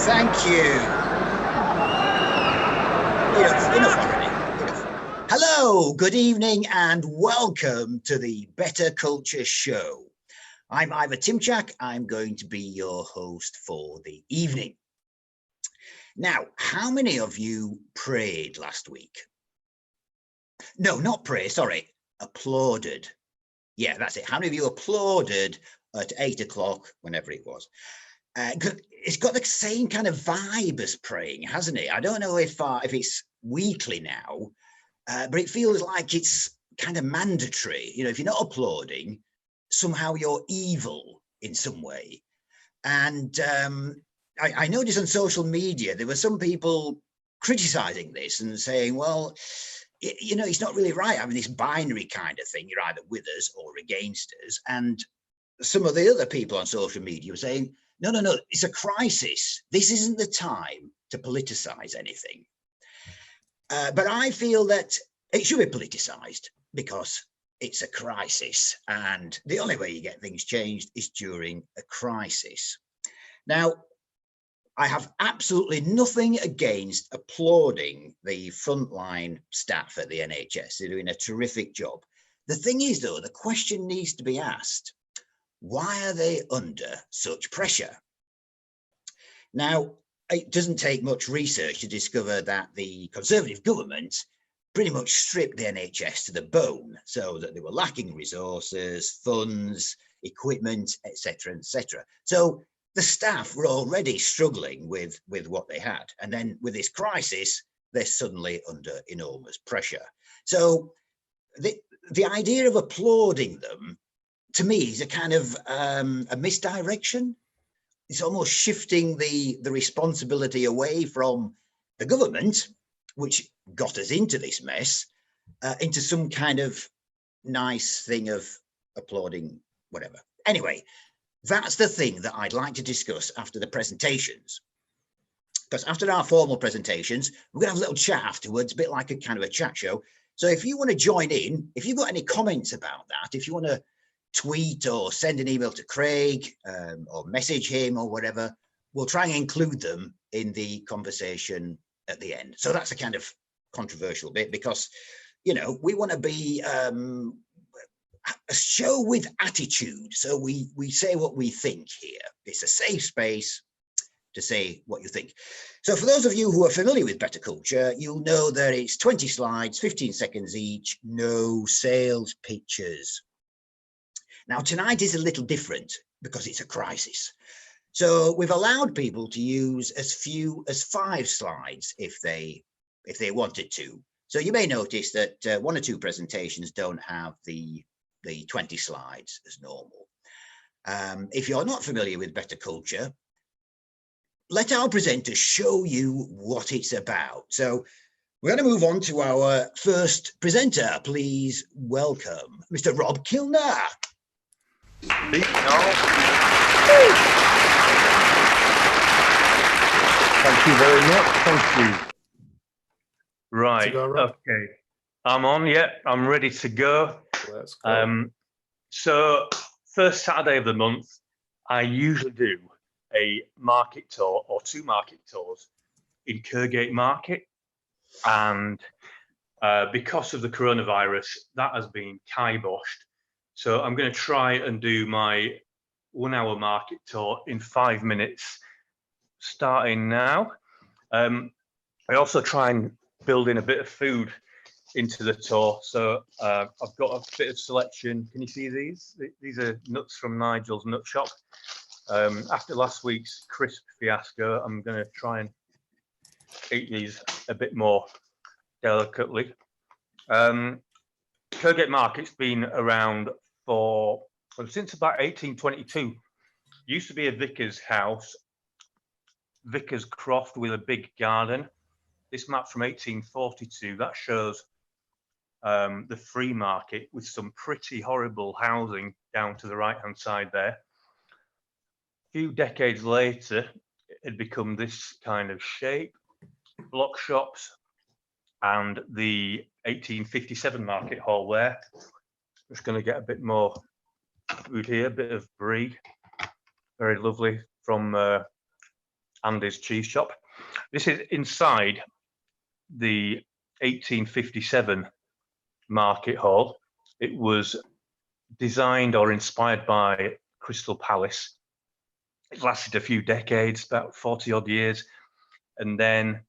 Thank you. Enough already. Enough. Hello, good evening, and welcome to the Bettakultcha Show. I'm Ivor Tymchak. I'm going to be your host for the evening. Now, how many of you prayed last week? No, not pray, sorry, applauded. Yeah, that's it. How many of you applauded at 8 o'clock, whenever it was? It's got the same kind of vibe as praying, hasn't it? I don't know if it's weekly now, but it feels like it's kind of mandatory. You know, if you're not applauding, somehow you're evil in some way. And I noticed on social media, there were some people criticizing this and saying, well, you know, it's not really right having this binary kind of thing. You're either with us or against us. And some of the other people on social media were saying, no, it's a crisis. This isn't the time to politicize anything. But I feel that it should be politicized because it's a crisis. And the only way you get things changed is during a crisis. Now, I have absolutely nothing against applauding the frontline staff at the NHS. They're doing a terrific job. The thing is, though, the question needs to be asked, why are they under such pressure? Now, it doesn't take much research to discover that the Conservative government pretty much stripped the NHS to the bone, so that they were lacking resources, funds, equipment, etc., etc. So the staff were already struggling with what they had. And then with this crisis, they're suddenly under enormous pressure. So the idea of applauding them, to me, is a kind of a misdirection. It's almost shifting the responsibility away from the government, which got us into this mess, into some kind of nice thing of applauding whatever. Anyway, that's the thing that I'd like to discuss after the presentations. Because after our formal presentations, we're going to have a little chat afterwards, a bit like a kind of a chat show. So if you want to join in, if you've got any comments about that, if you want to tweet or send an email to Craig or message him or whatever, we'll try and include them in the conversation at the end. So that's a kind of controversial bit because, you know, we want to be a show with attitude. So we say what we think here. It's a safe space to say what you think. So for those of you who are familiar with Bettakultcha, you'll know that it's 20 slides, 15 seconds each, no sales pitches. Now, tonight is a little different because it's a crisis. So we've allowed people to use as few as 5 slides if they wanted to. So you may notice that 1 or 2 presentations don't have the 20 slides as normal. If you're not familiar with Bettakultcha, let our presenters show you what it's about. So we're going to move on to our first presenter. Please welcome Mr. Rob Kilner. Thank you very much. Thank you. Right. Go, okay. I'm on. Yeah, I'm ready to go. Let's go. So first Saturday of the month, I usually do a market tour or 2 market tours in Kirgate Market. And because of the coronavirus, that has been kiboshed. So I'm going to try and do my 1-hour market tour in 5 minutes, starting now. I also try and build in a bit of food into the tour. So I've got a bit of selection. Can you see these? These are nuts from Nigel's Nut Shop. After last week's crisp fiasco, I'm going to try and eat these a bit more delicately. Kirgate Market's been around since about 1822. Used to be a vicar's house, vicar's croft with a big garden. This map from 1842, that shows the free market with some pretty horrible housing down to the right hand side there. A few decades later, it had become this kind of shape, block shops, and the 1857 market hall there. Just going to get a bit more food here, a bit of brie, very lovely from Andy's cheese shop. This is inside the 1857 market hall. It was designed or inspired by Crystal Palace. It lasted a few decades, about 40 odd years. And then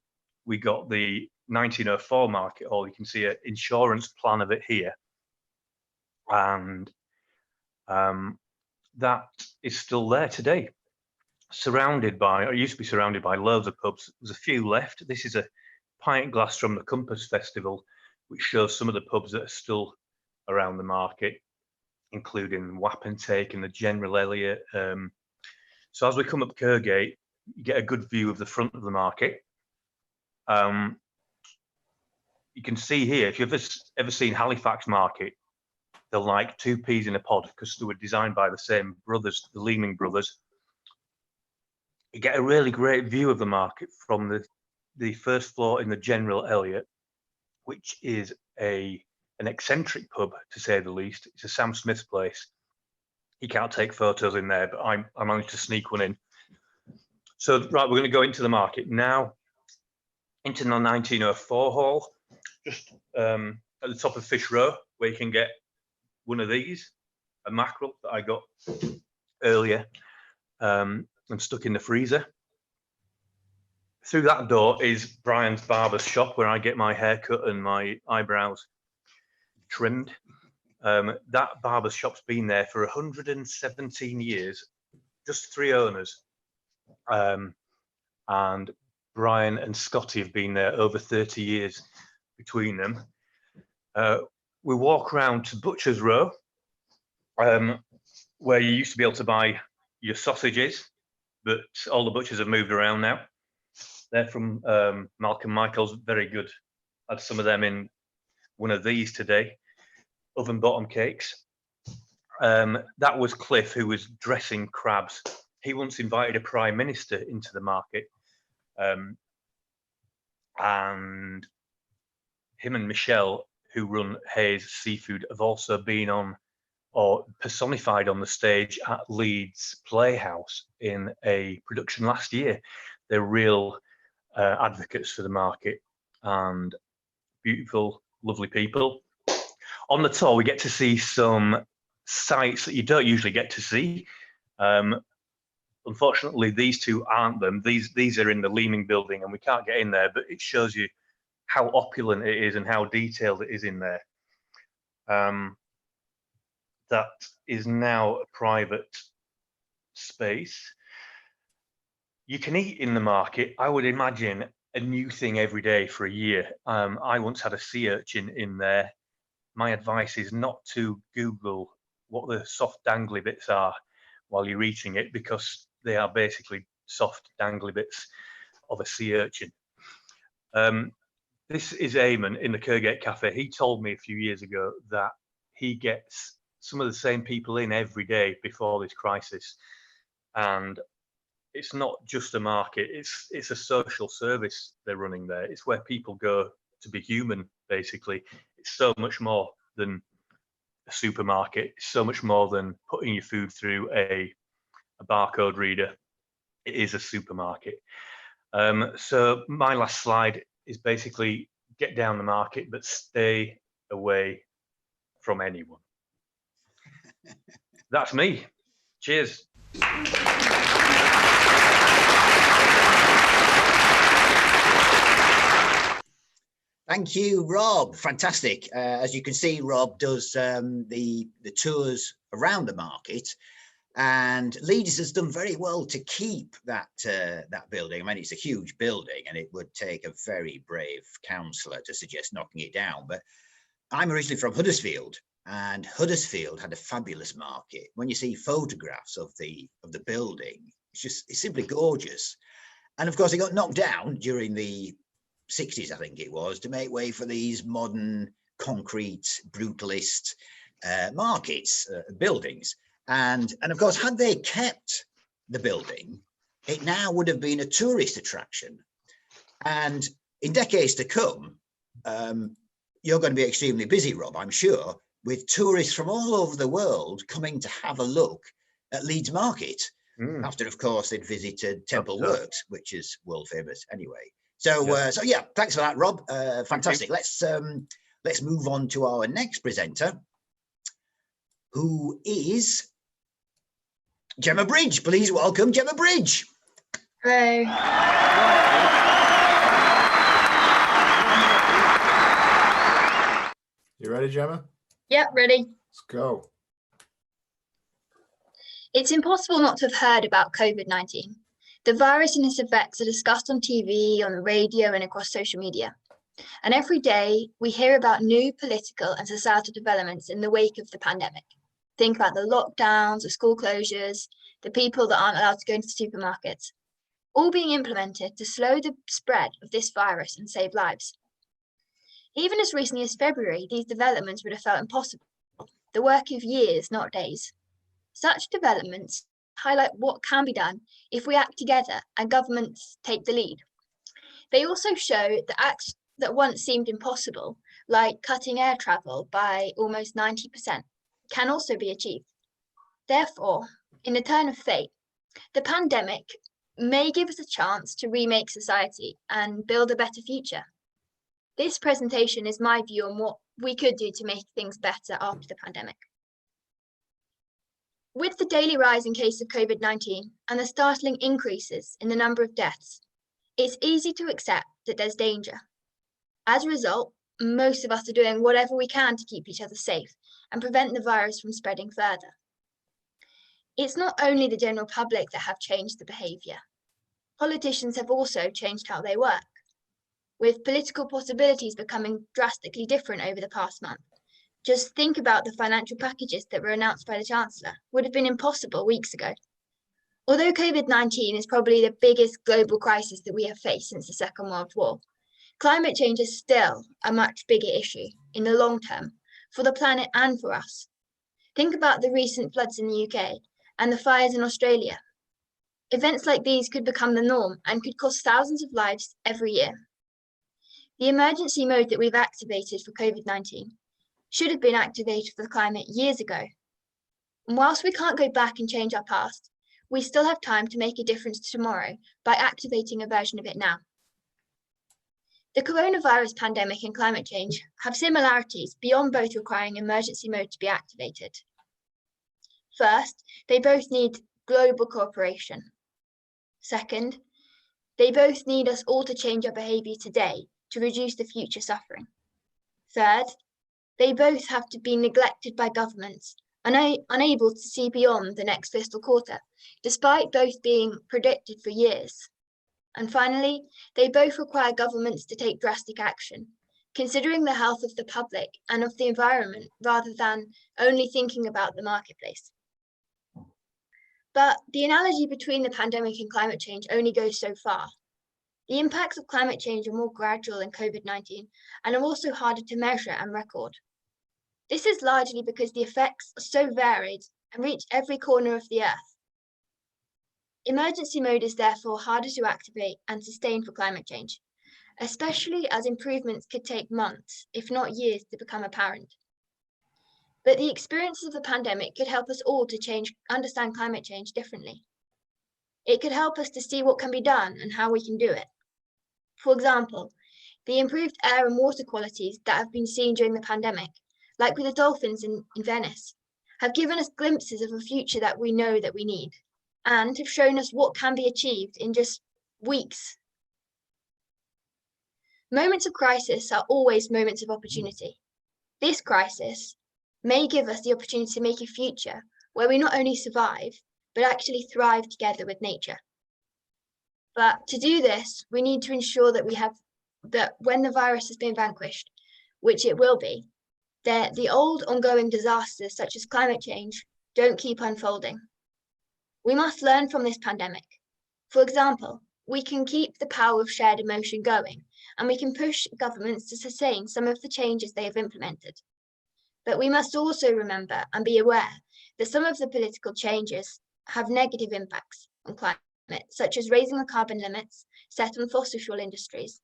we got the 1904 market hall. You can see an insurance plan of it here. And that is still there today, surrounded by, or it used to be surrounded by loads of pubs. There's a few left. This is a pint glass from the Compass Festival, which shows some of the pubs that are still around the market, including Wapentake and the General Elliot. So as we come up Kergate, you get a good view of the front of the market. You can see here, if you've ever seen Halifax Market, they're like two peas in a pod because they were designed by the same brothers, the Leeming brothers. You get a really great view of the market from the first floor in the General Elliot, which is an eccentric pub, to say the least. It's a Sam Smith's place. You can't take photos in there, but I managed to sneak one in. So, right, we're going to go into the market now, into the 1904 hall, just at the top of Fish Row, where you can get one of these, a mackerel that I got earlier and stuck in the freezer. Through that door is Brian's barber's shop, where I get my hair cut and my eyebrows trimmed. That barber's shop's been there for 117 years, just 3 owners. And Brian and Scotty have been there over 30 years between them. We walk around to Butcher's Row, where you used to be able to buy your sausages, but all the butchers have moved around now. They're from Malcolm Michael's, very good. Had some of them in one of these today, oven bottom cakes. That was Cliff, who was dressing crabs. He once invited a prime minister into the market, and him and Michelle, who run Hayes Seafood, have also been on or personified on the stage at Leeds Playhouse in a production last year. They're real advocates for the market and beautiful, lovely people. On the tour, we get to see some sites that you don't usually get to see. Unfortunately, these two aren't them. These are in the Leeming building, and we can't get in there, but it shows you how opulent it is and how detailed it is in there. That is now a private space. You can eat in the market. I would imagine a new thing every day for a year. I once had a sea urchin in there. My advice is not to Google what the soft dangly bits are while you're eating it, because they are basically soft dangly bits of a sea urchin. This is Eamon in the Kergate Cafe. He told me a few years ago that he gets some of the same people in every day before this crisis. And it's not just a market, it's a social service they're running there. It's where people go to be human, basically. It's so much more than a supermarket. It's so much more than putting your food through a barcode reader. It is a supermarket. So my last slide is basically get down the market, but stay away from anyone. That's me. Cheers. Thank you, Rob. Fantastic. As you can see, Rob does the tours around the market, and Leeds has done very well to keep that building. I mean, it's a huge building, and it would take a very brave councillor to suggest knocking it down. But I'm originally from Huddersfield, and Huddersfield had a fabulous market. When you see photographs of the building, it's simply gorgeous. And of course, it got knocked down during the 60s, I think it was, to make way for these modern concrete brutalist markets, buildings. And of course, had they kept the building, it now would have been a tourist attraction. And in decades to come, you're going to be extremely busy, Rob, I'm sure, with tourists from all over the world coming to have a look at Leeds Market. After, of course, they'd visited Temple Sure. Works, which is world famous anyway. So, so yeah, thanks for that, Rob. Fantastic. Let's move on to our next presenter, who is Gemma Bridge. Please welcome Gemma Bridge. Hello. You ready, Gemma? Yep, ready. Let's go. It's impossible not to have heard about COVID-19. The virus and its effects are discussed on TV, on the radio, and across social media. And every day we hear about new political and societal developments in the wake of the pandemic. Think about the lockdowns, the school closures, the people that aren't allowed to go into supermarkets, all being implemented to slow the spread of this virus and save lives. Even as recently as February, these developments would have felt impossible, the work of years, not days. Such developments highlight what can be done if we act together and governments take the lead. They also show that acts that once seemed impossible, like cutting air travel by almost 90%, can also be achieved. Therefore, in a turn of fate, the pandemic may give us a chance to remake society and build a better future. This presentation is my view on what we could do to make things better after the pandemic. With the daily rise in cases of COVID-19 and the startling increases in the number of deaths, it's easy to accept that there's danger. As a result, most of us are doing whatever we can to keep each other safe and prevent the virus from spreading further. It's not only the general public that have changed the behaviour. Politicians have also changed how they work, with political possibilities becoming drastically different over the past month. Just think about the financial packages that were announced by the Chancellor. Would have been impossible weeks ago. Although COVID-19 is probably the biggest global crisis that we have faced since the Second World War, climate change is still a much bigger issue in the long term for the planet and for us. Think about the recent floods in the UK and the fires in Australia. Events like these could become the norm and could cost thousands of lives every year. The emergency mode that we've activated for COVID-19 should have been activated for the climate years ago. And whilst we can't go back and change our past, we still have time to make a difference to tomorrow by activating a version of it now. The coronavirus pandemic and climate change have similarities beyond both requiring emergency mode to be activated. First, they both need global cooperation. Second, they both need us all to change our behaviour today to reduce the future suffering. Third, they both have to be neglected by governments, unable to see beyond the next fiscal quarter, despite both being predicted for years. And finally, they both require governments to take drastic action, considering the health of the public and of the environment rather than only thinking about the marketplace. But the analogy between the pandemic and climate change only goes so far. The impacts of climate change are more gradual than COVID-19 and are also harder to measure and record. This is largely because the effects are so varied and reach every corner of the Earth. Emergency mode is therefore harder to activate and sustain for climate change, especially as improvements could take months, if not years, to become apparent. But the experiences of the pandemic could help us all to understand climate change differently. It could help us to see what can be done and how we can do it. For example, the improved air and water qualities that have been seen during the pandemic, like with the dolphins in Venice, have given us glimpses of a future that we know that we need, and have shown us what can be achieved in just weeks. Moments of crisis are always moments of opportunity. This crisis may give us the opportunity to make a future where we not only survive, but actually thrive together with nature. But to do this, we need to ensure that when the virus has been vanquished, which it will be, that the old ongoing disasters such as climate change don't keep unfolding. We must learn from this pandemic. For example, we can keep the power of shared emotion going, and we can push governments to sustain some of the changes they have implemented. But we must also remember and be aware that some of the political changes have negative impacts on climate, such as raising the carbon limits set on fossil fuel industries,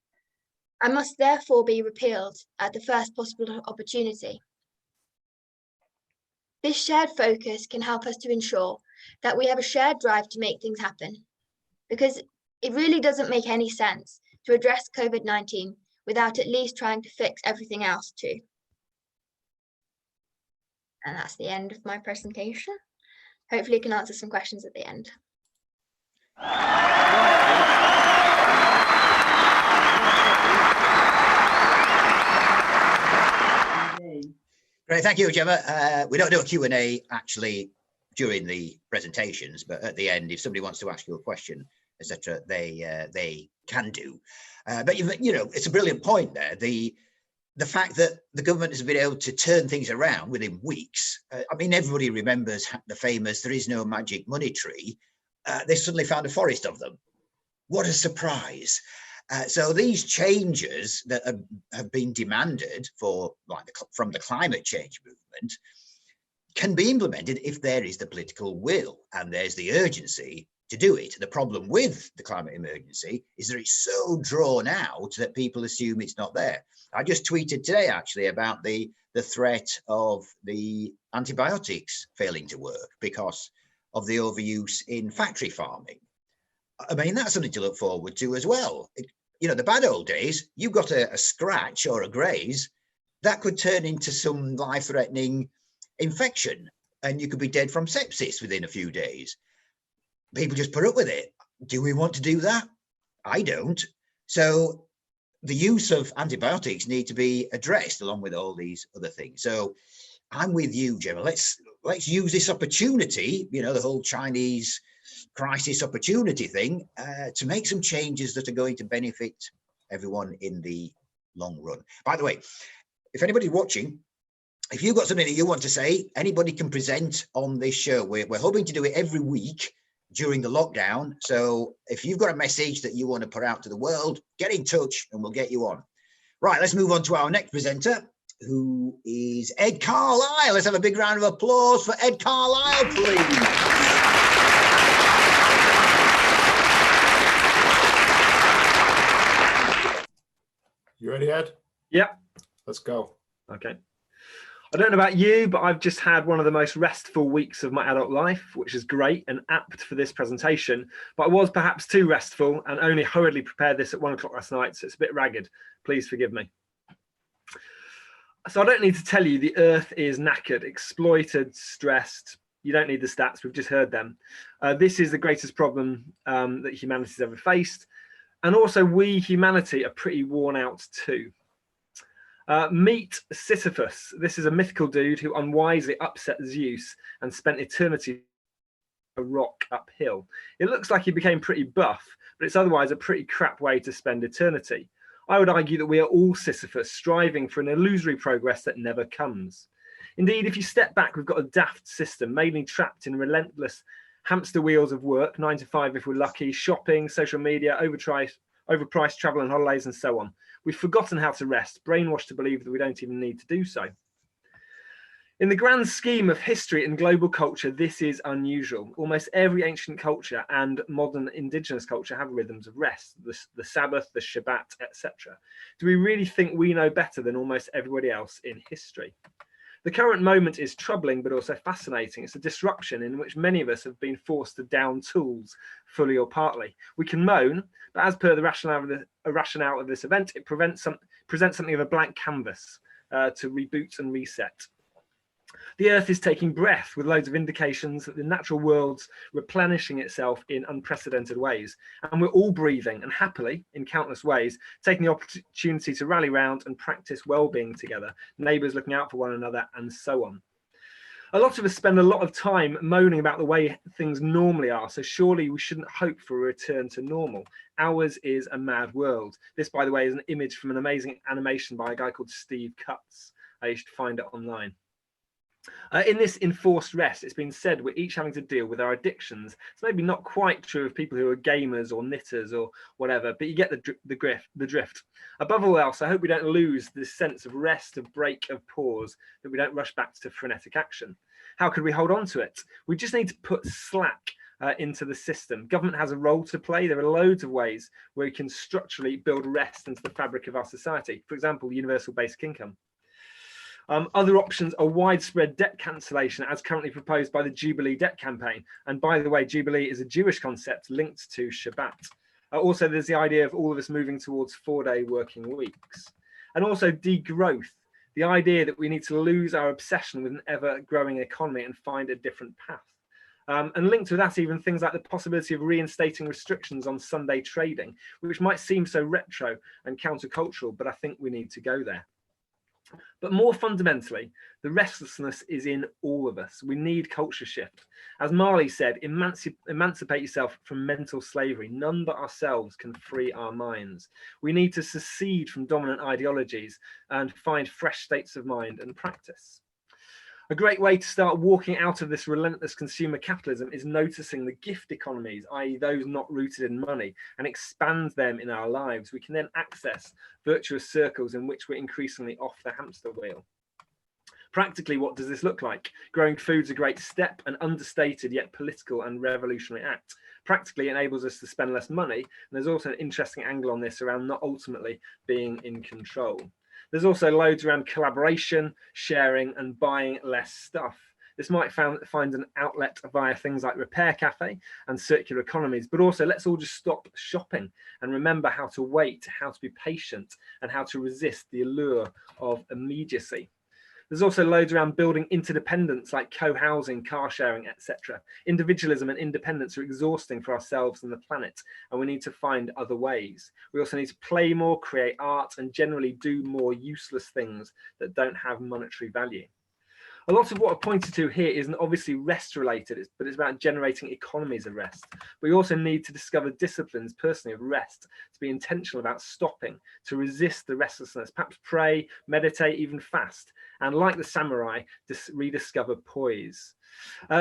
and must therefore be repealed at the first possible opportunity. This shared focus can help us to ensure that we have a shared drive to make things happen, because it really doesn't make any sense to address COVID-19 without at least trying to fix everything else too. And that's the end of my presentation. Hopefully you can answer some questions at the end. Great, thank you, Gemma. We don't do a Q&A actually during the presentations, but at the end, if somebody wants to ask you a question, etc., they can do. But you know, it's a brilliant point there. The fact that the government has been able to turn things around within weeks. I mean, everybody remembers the famous "there is no magic money tree." They suddenly found a forest of them. What a surprise. So these changes that have been demanded from the climate change movement can be implemented if there is the political will and there's the urgency to do it. The problem with the climate emergency is that it's so drawn out that people assume it's not there. I just tweeted today actually about the threat of the antibiotics failing to work because of the overuse in factory farming. I mean, that's something to look forward to as well. You know, the bad old days, you've got a scratch or a graze, that could turn into some life-threatening infection and you could be dead from sepsis within a few days. People just put up with it. Do we want to do that? I don't. So the use of antibiotics need to be addressed along with all these other things. So I'm with you, Gemma. Let's use this opportunity, you know, the whole Chinese crisis opportunity thing, to make some changes that are going to benefit everyone in the long run. By the way, if anybody's watching, if you've got something that you want to say, anybody can present on this show. We're hoping to do it every week during the lockdown. So if you've got a message that you want to put out to the world, get in touch and we'll get you on. Right, let's move on to our next presenter, who is Ed Carlisle. Let's have a big round of applause for Ed Carlisle, please. You ready, Ed? Yep. Let's go. Okay. I don't know about you, but I've just had one of the most restful weeks of my adult life, which is great and apt for this presentation. But I was perhaps too restful and only hurriedly prepared this at 1 o'clock last night, so it's a bit ragged. Please forgive me. So I don't need to tell you the Earth is knackered, exploited, stressed. You don't need the stats, we've just heard them. This is the greatest problem that humanity's ever faced. And also we, humanity, are pretty worn out too. Meet Sisyphus. This is a mythical dude who unwisely upset Zeus and spent eternity a rock uphill. It looks like he became pretty buff, but it's otherwise a pretty crap way to spend eternity. I would argue that we are all Sisyphus, striving for an illusory progress that never comes. Indeed, if you step back, we've got a daft system, mainly trapped in relentless hamster wheels of work, 9 to 5 if we're lucky, shopping, social media, overpriced travel and holidays, and so on. We've forgotten how to rest, brainwashed to believe that we don't even need to do so. In the grand scheme of history and global culture, this is unusual. Almost every ancient culture and modern indigenous culture have rhythms of rest, the Sabbath, the Shabbat, etc. Do we really think we know better than almost everybody else in history? The current moment is troubling, but also fascinating. It's a disruption in which many of us have been forced to down tools, fully or partly. We can moan, but as per the rationale of this event, it presents something of a blank canvas to reboot and reset. The Earth is taking breath with loads of indications that the natural world's replenishing itself in unprecedented ways. And we're all breathing and happily, in countless ways, taking the opportunity to rally round and practice well-being together, neighbours looking out for one another, and so on. A lot of us spend a lot of time moaning about the way things normally are, so surely we shouldn't hope for a return to normal. Ours is a mad world. This, by the way, is an image from an amazing animation by a guy called Steve Cutts. You should find it online. In this enforced rest, it's been said we're each having to deal with our addictions. It's maybe not quite true of people who are gamers or knitters or whatever, but you get the drift. Above all else, I hope we don't lose this sense of rest, of break, of pause, that we don't rush back to frenetic action. How could we hold on to it? We just need to put slack into the system. Government has a role to play. There are loads of ways where we can structurally build rest into the fabric of our society. For example, universal basic income. Other options are widespread debt cancellation, as currently proposed by the Jubilee debt campaign. And by the way, Jubilee is a Jewish concept linked to Shabbat. Also, there's the idea of all of us moving towards 4-day working weeks. And also degrowth, the idea that we need to lose our obsession with an ever-growing economy and find a different path. And linked to that, even things like the possibility of reinstating restrictions on Sunday trading, which might seem so retro and countercultural, but I think we need to go there. But more fundamentally, the restlessness is in all of us. We need culture shift. As Marley said, emancipate yourself from mental slavery. None but ourselves can free our minds. We need to secede from dominant ideologies and find fresh states of mind and practice. A great way to start walking out of this relentless consumer capitalism is noticing the gift economies, i.e. those not rooted in money, and expand them in our lives. We can then access virtuous circles in which we're increasingly off the hamster wheel. Practically, what does this look like? Growing food's a great step, an understated yet political and revolutionary act. Practically enables us to spend less money, and there's also an interesting angle on this around not ultimately being in control. There's also loads around collaboration, sharing, and buying less stuff. This might find an outlet via things like Repair Cafe and circular economies, but also let's all just stop shopping and remember how to wait, how to be patient, and how to resist the allure of immediacy. There's also loads around building interdependence like co-housing, car sharing, etc. Individualism and independence are exhausting for ourselves and the planet, and we need to find other ways. We also need to play more, create art, and generally do more useless things that don't have monetary value. A lot of what I've pointed to here isn't obviously rest related, but it's about generating economies of rest. We also need to discover disciplines personally of rest, to be intentional about stopping, to resist the restlessness, perhaps pray, meditate, even fast, and like the samurai, rediscover poise.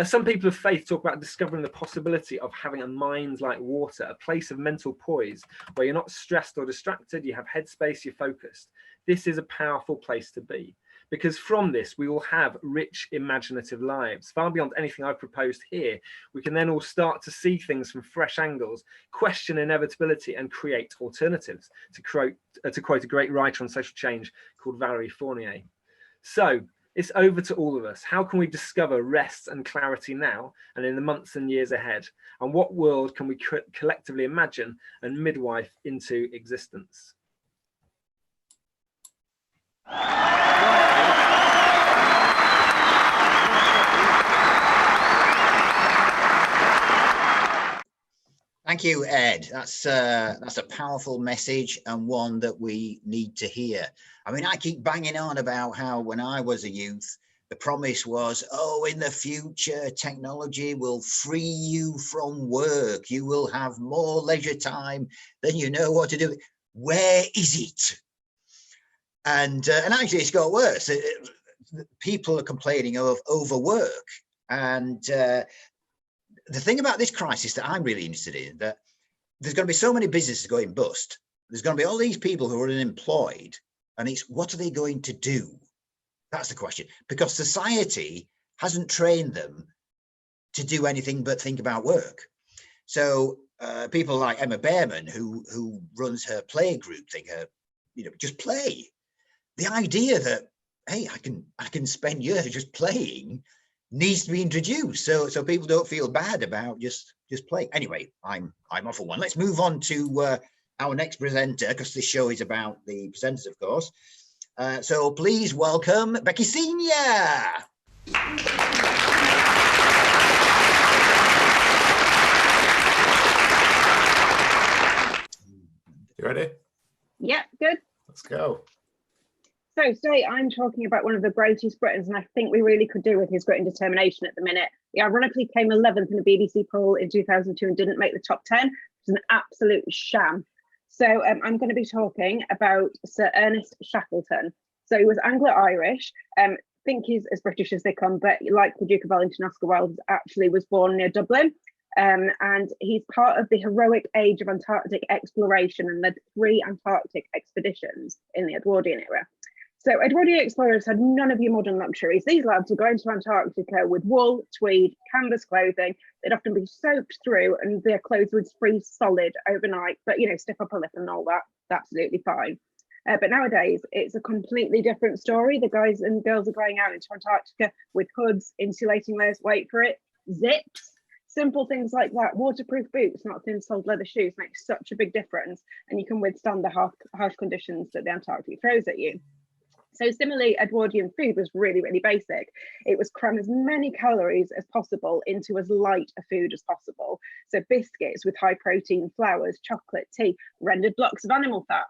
Some people of faith talk about discovering the possibility of having a mind like water, a place of mental poise, where you're not stressed or distracted, you have headspace, you're focused. This is a powerful place to be, because from this we will have rich imaginative lives far beyond anything I've proposed here. We can then all start to see things from fresh angles, question inevitability, and create alternatives, to quote a great writer on social change called Valerie Fournier. So it's over to all of us. How can we discover rest and clarity now and in the months and years ahead? And what world can we collectively imagine and midwife into existence? Thank you, Ed. That's a powerful message and one that we need to hear. I mean, I keep banging on about how when I was a youth, the promise was, oh, in the future, technology will free you from work. You will have more leisure time than you know what to do. Where is it? And actually, it's got worse. People are complaining of overwork. And the thing about this crisis that I'm really interested in, that there's going to be so many businesses going bust. There's going to be all these people who are unemployed, and it's what are they going to do? That's the question, because society hasn't trained them to do anything but think about work. So people like Emma Behrman, who runs her play group, think, just play. The idea that, hey, I can spend years just playing needs to be introduced, so people don't feel bad about just playing. Anyway, I'm off for one. Let's move on to our next presenter, because this show is about the presenters, of course. So please welcome Becky Senior. You ready? Yeah, good. Let's go. So today I'm talking about one of the greatest Britons, and I think we really could do with his grit and determination at the minute. He ironically came 11th in a BBC poll in 2002 and didn't make the top 10. It's an absolute sham. So I'm going to be talking about Sir Ernest Shackleton. So he was Anglo-Irish. Think he's as British as they come, but like the Duke of Wellington, Oscar Wilde actually was born near Dublin. And he's part of the heroic age of Antarctic exploration and led 3 Antarctic expeditions in the Edwardian era. So Edwardian explorers had none of your modern luxuries. These lads would go into Antarctica with wool, tweed, canvas clothing. They'd often be soaked through and their clothes would freeze solid overnight, but stiff upper lip and all that, absolutely fine. But nowadays, it's a completely different story. The guys and girls are going out into Antarctica with hoods, insulating layers, wait for it, zips, simple things like that. Waterproof boots, not thin-soled leather shoes, makes such a big difference, and you can withstand the harsh conditions that the Antarctic throws at you. So similarly, Edwardian food was really, really basic. It was cram as many calories as possible into as light a food as possible. So biscuits with high protein flours, chocolate, tea, rendered blocks of animal fat.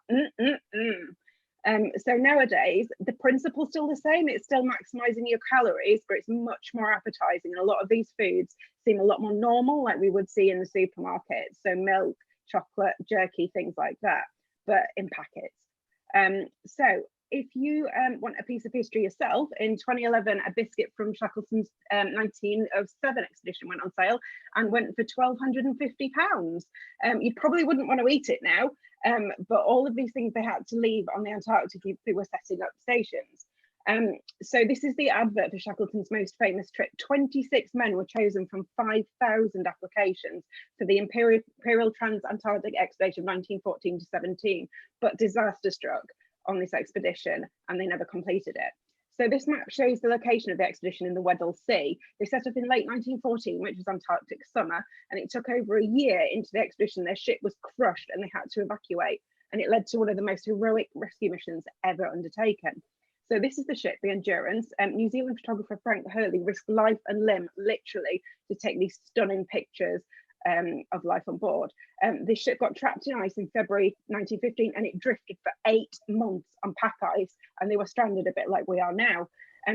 So nowadays, the principle's still the same. It's still maximizing your calories, but it's much more appetizing. And a lot of these foods seem a lot more normal, like we would see in the supermarket. So milk, chocolate, jerky, things like that, but in packets. So if you want a piece of history yourself, in 2011, a biscuit from Shackleton's 1907 expedition went on sale and went for £1,250. You probably wouldn't want to eat it now, but all of these things they had to leave on the Antarctic if they were setting up stations. So this is the advert for Shackleton's most famous trip. 26 men were chosen from 5,000 applications for the Imperial Trans-Antarctic Expedition of 1914 to 17, but disaster struck on this expedition and they never completed it. So this map shows the location of the expedition in the Weddell Sea. They set up in late 1914, which was Antarctic summer, and it took over a year into the expedition. Their ship was crushed and they had to evacuate, and it led to one of the most heroic rescue missions ever undertaken. So this is the ship, the Endurance. New Zealand photographer Frank Hurley risked life and limb, literally, to take these stunning pictures of life on board. This ship got trapped in ice in February 1915 and it drifted for 8 months on pack ice, and they were stranded a bit like we are now.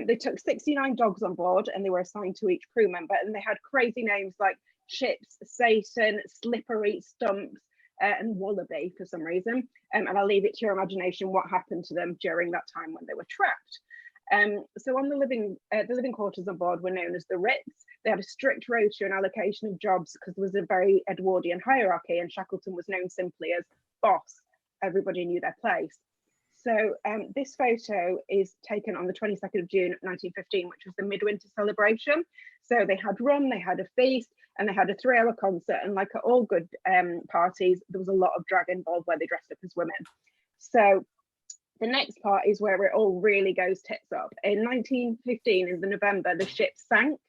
They took 69 dogs on board and they were assigned to each crew member, and they had crazy names like Chips, Satan, Slippery, Stumps, and Wallaby for some reason. And I'll leave it to your imagination what happened to them during that time when they were trapped. So on the living quarters on board were known as the Ritz. They had a strict rota and allocation of jobs because there was a very Edwardian hierarchy, and Shackleton was known simply as boss. Everybody knew their place. So this photo is taken on the 22nd of June 1915, which was the midwinter celebration. So they had rum, they had a feast, and they had a 3-hour concert. And like at all good parties, there was a lot of drag involved where they dressed up as women. So the next part is where it all really goes tits up. In 1915, in the November, the ship sank.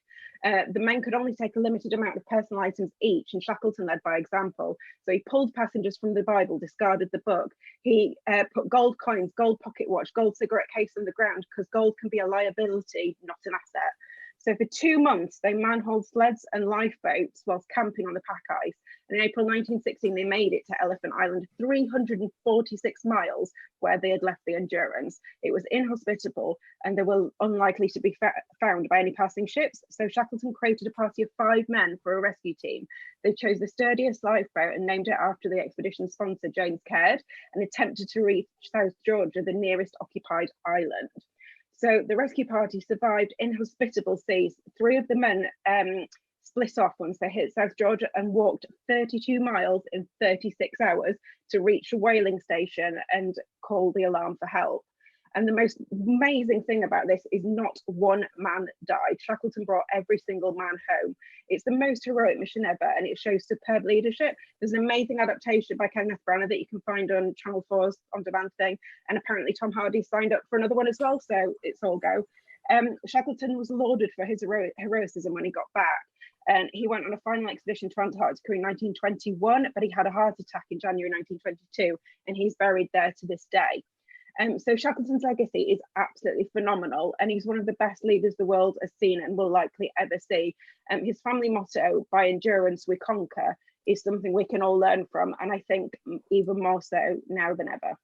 The men could only take a limited amount of personal items each, and Shackleton led by example. So he pulled passengers from the Bible, discarded the book. He put gold coins, gold pocket watch, gold cigarette case on the ground, because gold can be a liability, not an asset. So for 2 months, they manhauled sleds and lifeboats whilst camping on the pack ice. And in April 1916, they made it to Elephant Island, 346 miles where they had left the Endurance. It was inhospitable and they were unlikely to be found by any passing ships. So Shackleton created a party of 5 men for a rescue team. They chose the sturdiest lifeboat and named it after the expedition sponsor, James Caird, and attempted to reach South Georgia, the nearest occupied island. So the rescue party survived inhospitable seas. 3 of the men split off once they hit South Georgia and walked 32 miles in 36 hours to reach a whaling station and call the alarm for help. And the most amazing thing about this is not one man died. Shackleton brought every single man home. It's the most heroic mission ever, and it shows superb leadership. There's an amazing adaptation by Kenneth Branagh that you can find on Channel 4's on demand thing, and apparently Tom Hardy signed up for another one as well, so it's all go. Shackleton was lauded for his heroism when he got back, and he went on a final expedition to Antarctica in 1921, but he had a heart attack in January 1922, and he's buried there to this day. So Shackleton's legacy is absolutely phenomenal, and he's one of the best leaders the world has seen and will likely ever see. His family motto, "By endurance we conquer," is something we can all learn from, and I think even more so now than ever.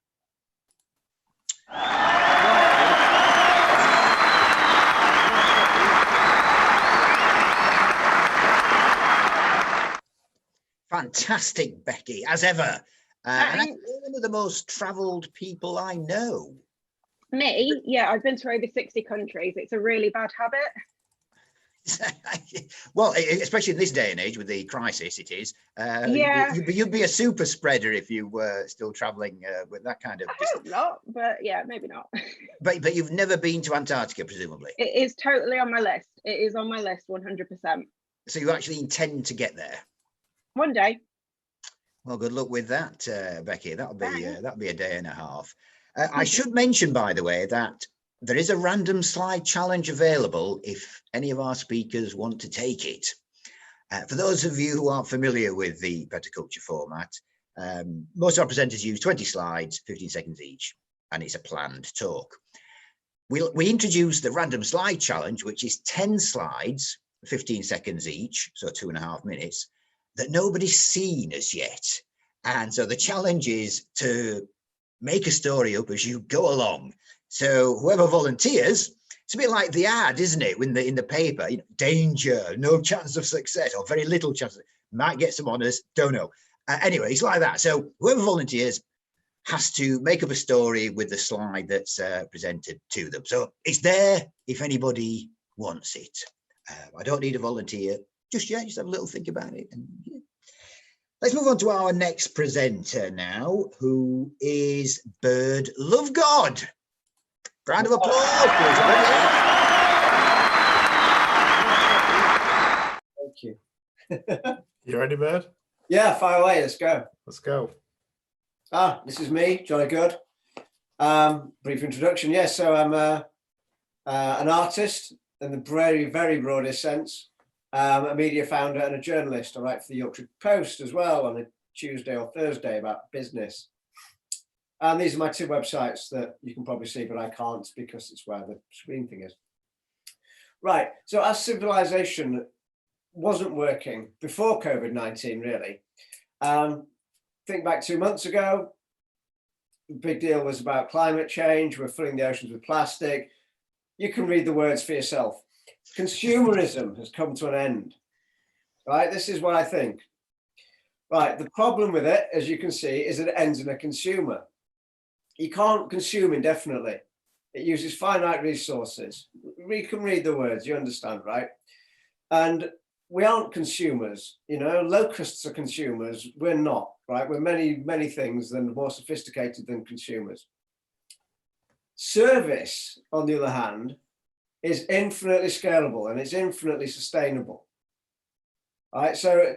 Fantastic, Becky, as ever. And I think you're one of the most travelled people I know. Me? Yeah, I've been to over 60 countries. It's a really bad habit. Well, especially in this day and age with the crisis, it is. Yeah. You'd be a super spreader if you were still travelling with that kind of I hope not, but yeah, maybe not. But you've never been to Antarctica, presumably? It is totally on my list. It is on my list, 100%. So you actually intend to get there? One day. Well, good luck with that, Becky. That'll be a day and a half. I should mention, by the way, that there is a random slide challenge available if any of our speakers want to take it. For those of you who aren't familiar with the Bettakultcha format, most of our presenters use 20 slides, 15 seconds each, and it's a planned talk. We introduced the random slide challenge, which is 10 slides, 15 seconds each, so 2.5 minutes, that nobody's seen as yet. And so the challenge is to make a story up as you go along. So whoever volunteers, it's a bit like the ad, isn't it? In the paper, you know, danger, no chance of success, or very little chance, might get some honours, don't know. Anyway, it's like that. So whoever volunteers has to make up a story with the slide that's presented to them. So it's there if anybody wants it. I don't need a volunteer just yet, just have a little think about it. And yeah. Let's move on to our next presenter now, who is Bird Love God. Round of applause, please. Thank you. You ready, Bird? Yeah, fire away. Let's go. Let's go. This is me, Johnny Good. Brief introduction. Yes, so I'm an artist in the very, very broadest sense. A media founder and a journalist. I write for the Yorkshire Post as well on a Tuesday or Thursday about business. And these are my two websites that you can probably see, but I can't because it's where the screen thing is. Right, so our civilization wasn't working before COVID-19, really. Think back 2 months ago, the big deal was about climate change. We're filling the oceans with plastic. You can read the words for yourself. Consumerism has come to an end, right? This is what I think. Right, the problem with it, as you can see, is that it ends in a consumer. You can't consume indefinitely. It uses finite resources. We can read the words, you understand, right? And we aren't consumers, you know, locusts are consumers, we're not, right? We're many, many things than more sophisticated than consumers. Service, on the other hand, is infinitely scalable and it's infinitely sustainable. All right, so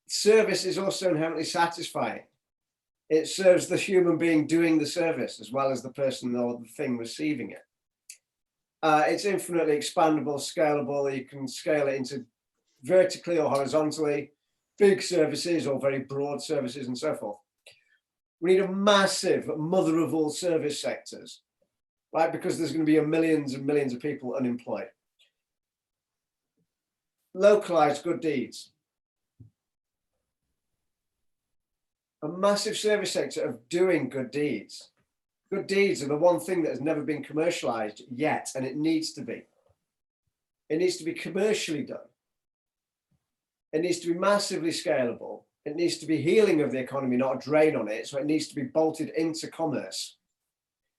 service is also inherently satisfying. It serves the human being doing the service as well as the person or the thing receiving it. It's infinitely expandable, scalable. You can scale it into vertically or horizontally, big services or very broad services and so forth. We need a massive mother of all service sectors, right? Because there's going to be millions and millions of people unemployed. Localized good deeds. A massive service sector of doing good deeds. Good deeds are the one thing that has never been commercialized yet, and it needs to be. It needs to be commercially done. It needs to be massively scalable. It needs to be healing of the economy, not a drain on it. So it needs to be bolted into commerce.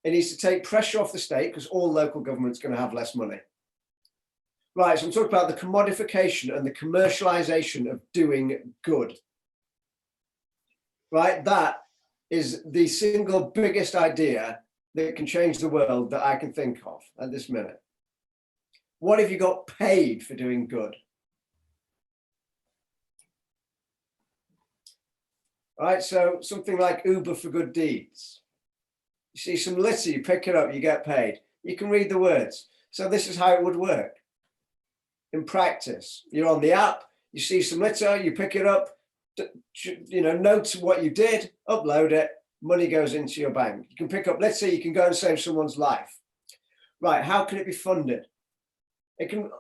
It needs to take pressure off the state because all local government's going to have less money. Right, so I'm talking about the commodification and the commercialization of doing good. Right, that is the single biggest idea that can change the world that I can think of at this minute. What if you got paid for doing good? Right, so something like Uber for good deeds. You see some litter, you pick it up, you get paid. You can read the words. So this is how it would work. In practice, you're on the app, you see some litter, you pick it up, you know, note what you did, upload it, money goes into your bank. You can pick up, let's say you can go and save someone's life. Right, how can it be funded? It can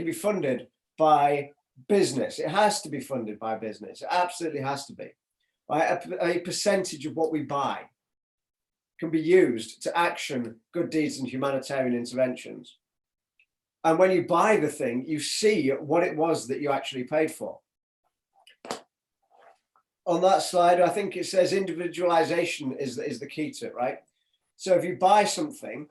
be funded by business. It has to be funded by business. It absolutely has to be. Right? A percentage of what we buy can be used to action good deeds and humanitarian interventions. And when you buy the thing, you see what it was that you actually paid for. On that slide, I think it says individualization is the key to it, right? So if you buy something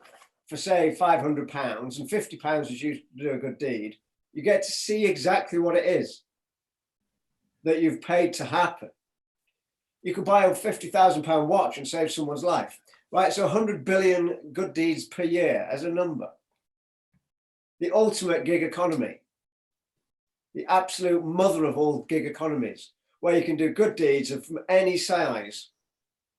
for, say, £500 and £50 is used to do a good deed, you get to see exactly what it is that you've paid to happen. You could buy a £50,000 watch and save someone's life, right? So 100 billion good deeds per year as a number. The ultimate gig economy, the absolute mother of all gig economies, where you can do good deeds from any size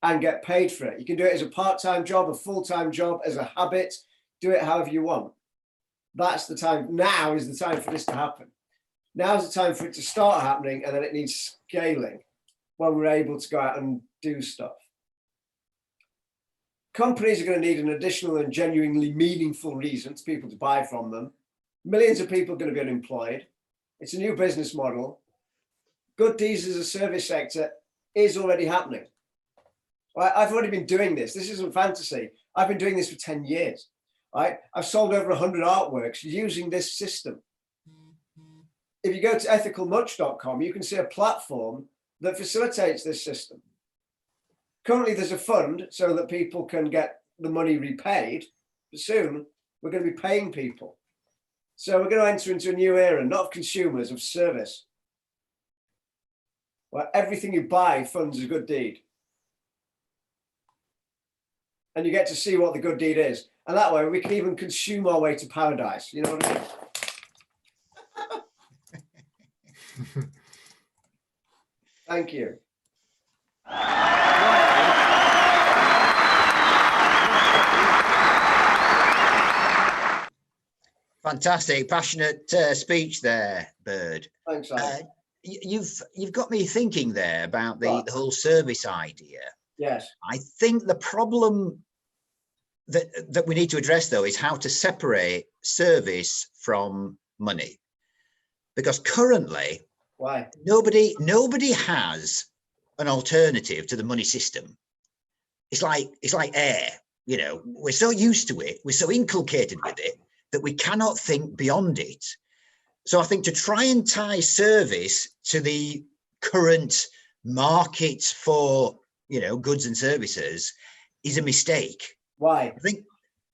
and get paid for it. You can do it as a part-time job, a full-time job, as a habit. Do it however you want. That's the time. Now is the time for this to happen. Now is the time for it to start happening, and then it needs scaling when we're able to go out and do stuff. Companies are going to need an additional and genuinely meaningful reason for people to buy from them. Millions of people are going to be unemployed. It's a new business model. Good deeds as a service sector is already happening. Right? I've already been doing this. This isn't fantasy. I've been doing this for 10 years. Right? I've sold over 100 artworks using this system. If you go to ethicalmuch.com, you can see a platform that facilitates this system. Currently, there's a fund so that people can get the money repaid, but soon we're going to be paying people. So we're going to enter into a new era, not of consumers, of service, where everything you buy funds a good deed. And you get to see what the good deed is. And that way we can even consume our way to paradise. You know what I mean? Thank you. Fantastic, passionate speech there, Bird. Thanks, Simon. You've got me thinking there about the whole service idea. Yes. I think the problem that we need to address, though, is how to separate service from money, because currently, why? Nobody has an alternative to the money system. It's like air. You know, we're so used to it, we're so inculcated with it that we cannot think beyond it. So I think to try and tie service to the current market for, you know, goods and services is a mistake. Why? I think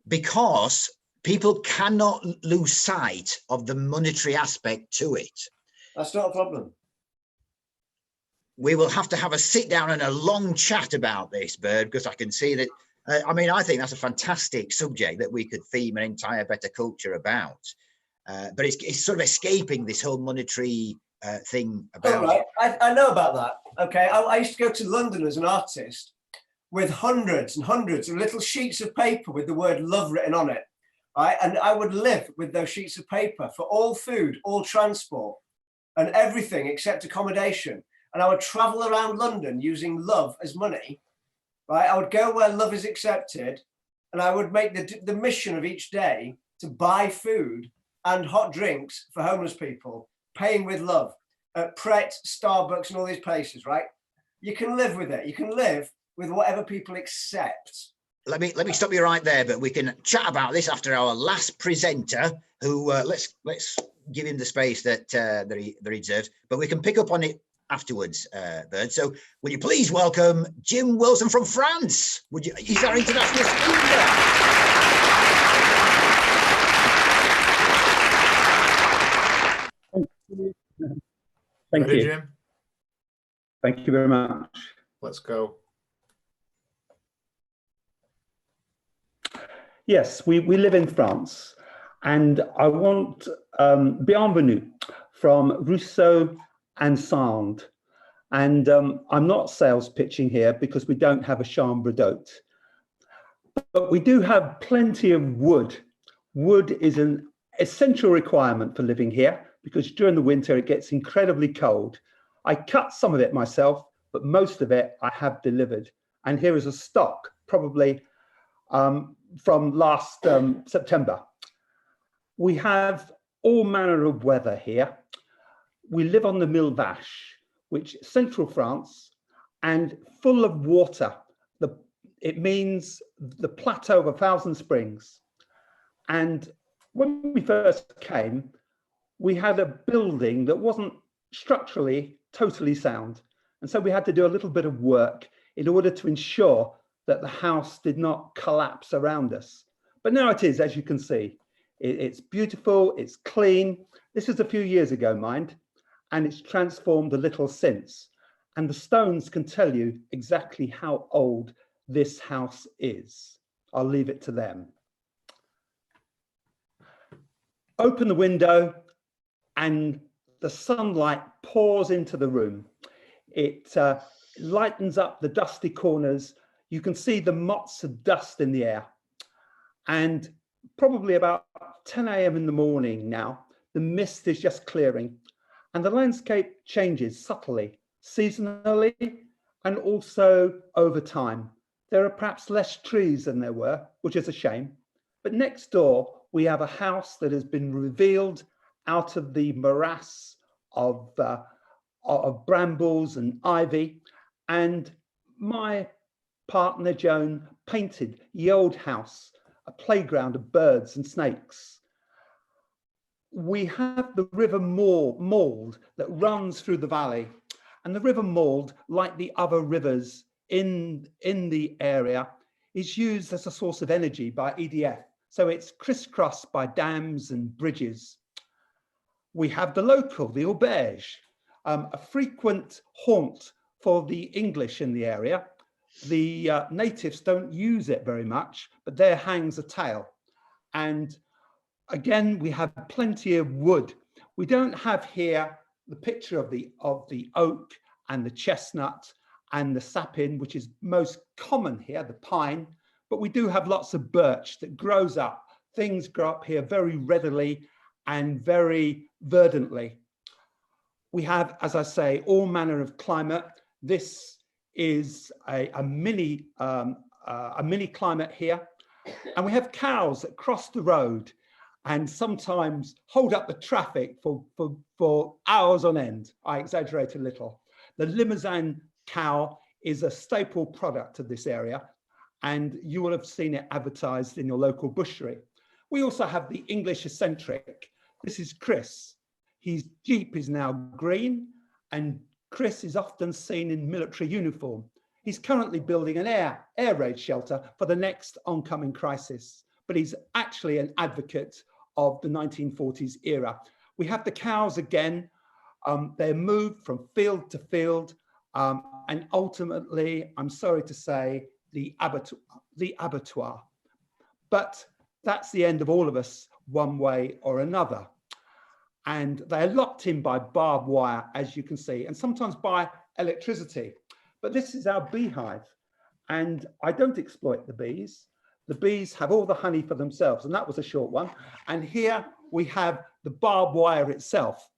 because people cannot lose sight of the monetary aspect to it. That's not a problem. We will have to have a sit down and a long chat about this, Bird, because I can see that. I mean, I think that's a fantastic subject that we could theme an entire Bettakultcha about. But it's sort of escaping this whole monetary thing about. All right. I know about that. Okay. I used to go to London as an artist with hundreds and hundreds of little sheets of paper with the word love written on it. Right? And I would live with those sheets of paper for all food, all transport, and everything except accommodation. And I would travel around London using love as money. Right? I would go where love is accepted, and I would make the mission of each day to buy food and hot drinks for homeless people, paying with love at Pret, Starbucks, and all these places. Right? You can live with it. You can live with whatever people accept. Let me stop you right there, but we can chat about this after our last presenter, who let's give him the space that he deserves. But we can pick up on it afterwards, Bird. So would you please welcome Jim Wilson from France? He's our international speaker. Thank Ready, you. Jim? Thank you very much. Let's go. Yes, we live in France, and I want bienvenue from Rousseau and Sand. And I'm not sales pitching here because we don't have a chambre d'hôte, but we do have plenty of wood. Wood is an essential requirement for living here because during the winter it gets incredibly cold. I cut some of it myself, but most of it I have delivered. And here is a stock, probably from last September. We have all manner of weather here. We live on the Mille Vaches, which is central France, and full of water. It means the plateau of 1,000 springs. And when we first came, we had a building that wasn't structurally totally sound. And so we had to do a little bit of work in order to ensure that the house did not collapse around us. But now it is, as you can see. It's beautiful, it's clean. This was a few years ago, mind, and it's transformed a little since. And the stones can tell you exactly how old this house is. I'll leave it to them. Open the window and the sunlight pours into the room. It's lightens up the dusty corners. You can see the motes of dust in the air. And probably about 10 a.m. in the morning now, the mist is just clearing and the landscape changes subtly, seasonally, and also over time. There are perhaps less trees than there were, which is a shame. But next door, we have a house that has been revealed out of the morass of brambles and ivy. And my partner, Joan, painted the old house, a playground of birds and snakes. We have the River Mald that runs through the valley. And the River Mald, like the other rivers in the area, is used as a source of energy by EDF. So it's crisscrossed by dams and bridges. We have the local, the auberge, a frequent haunt for the English in the area. The natives don't use it very much, but there hangs a tale. And again, we have plenty of wood. We don't have here the picture of the oak and the chestnut and the sapin, which is most common here, the pine, but we do have lots of birch that grows up. Things grow up here very readily and very verdantly. We have, as I say, all manner of climate. This is a mini climate here. And we have cows that cross the road and sometimes hold up the traffic for hours on end. I exaggerate a little. The Limousin cow is a staple product of this area, and you will have seen it advertised in your local butchery. We also have the English eccentric. This is Chris. His Jeep is now green, and Chris is often seen in military uniform. He's currently building an air raid shelter for the next oncoming crisis, but he's actually an advocate of the 1940s era. We have the cows again. They're moved from field to field, and ultimately, I'm sorry to say, the abattoir. But that's the end of all of us, one way or another. And they're locked in by barbed wire, as you can see, and sometimes by electricity. But this is our beehive, and I don't exploit the bees. The bees have all the honey for themselves, and that was a short one. And here we have the barbed wire itself.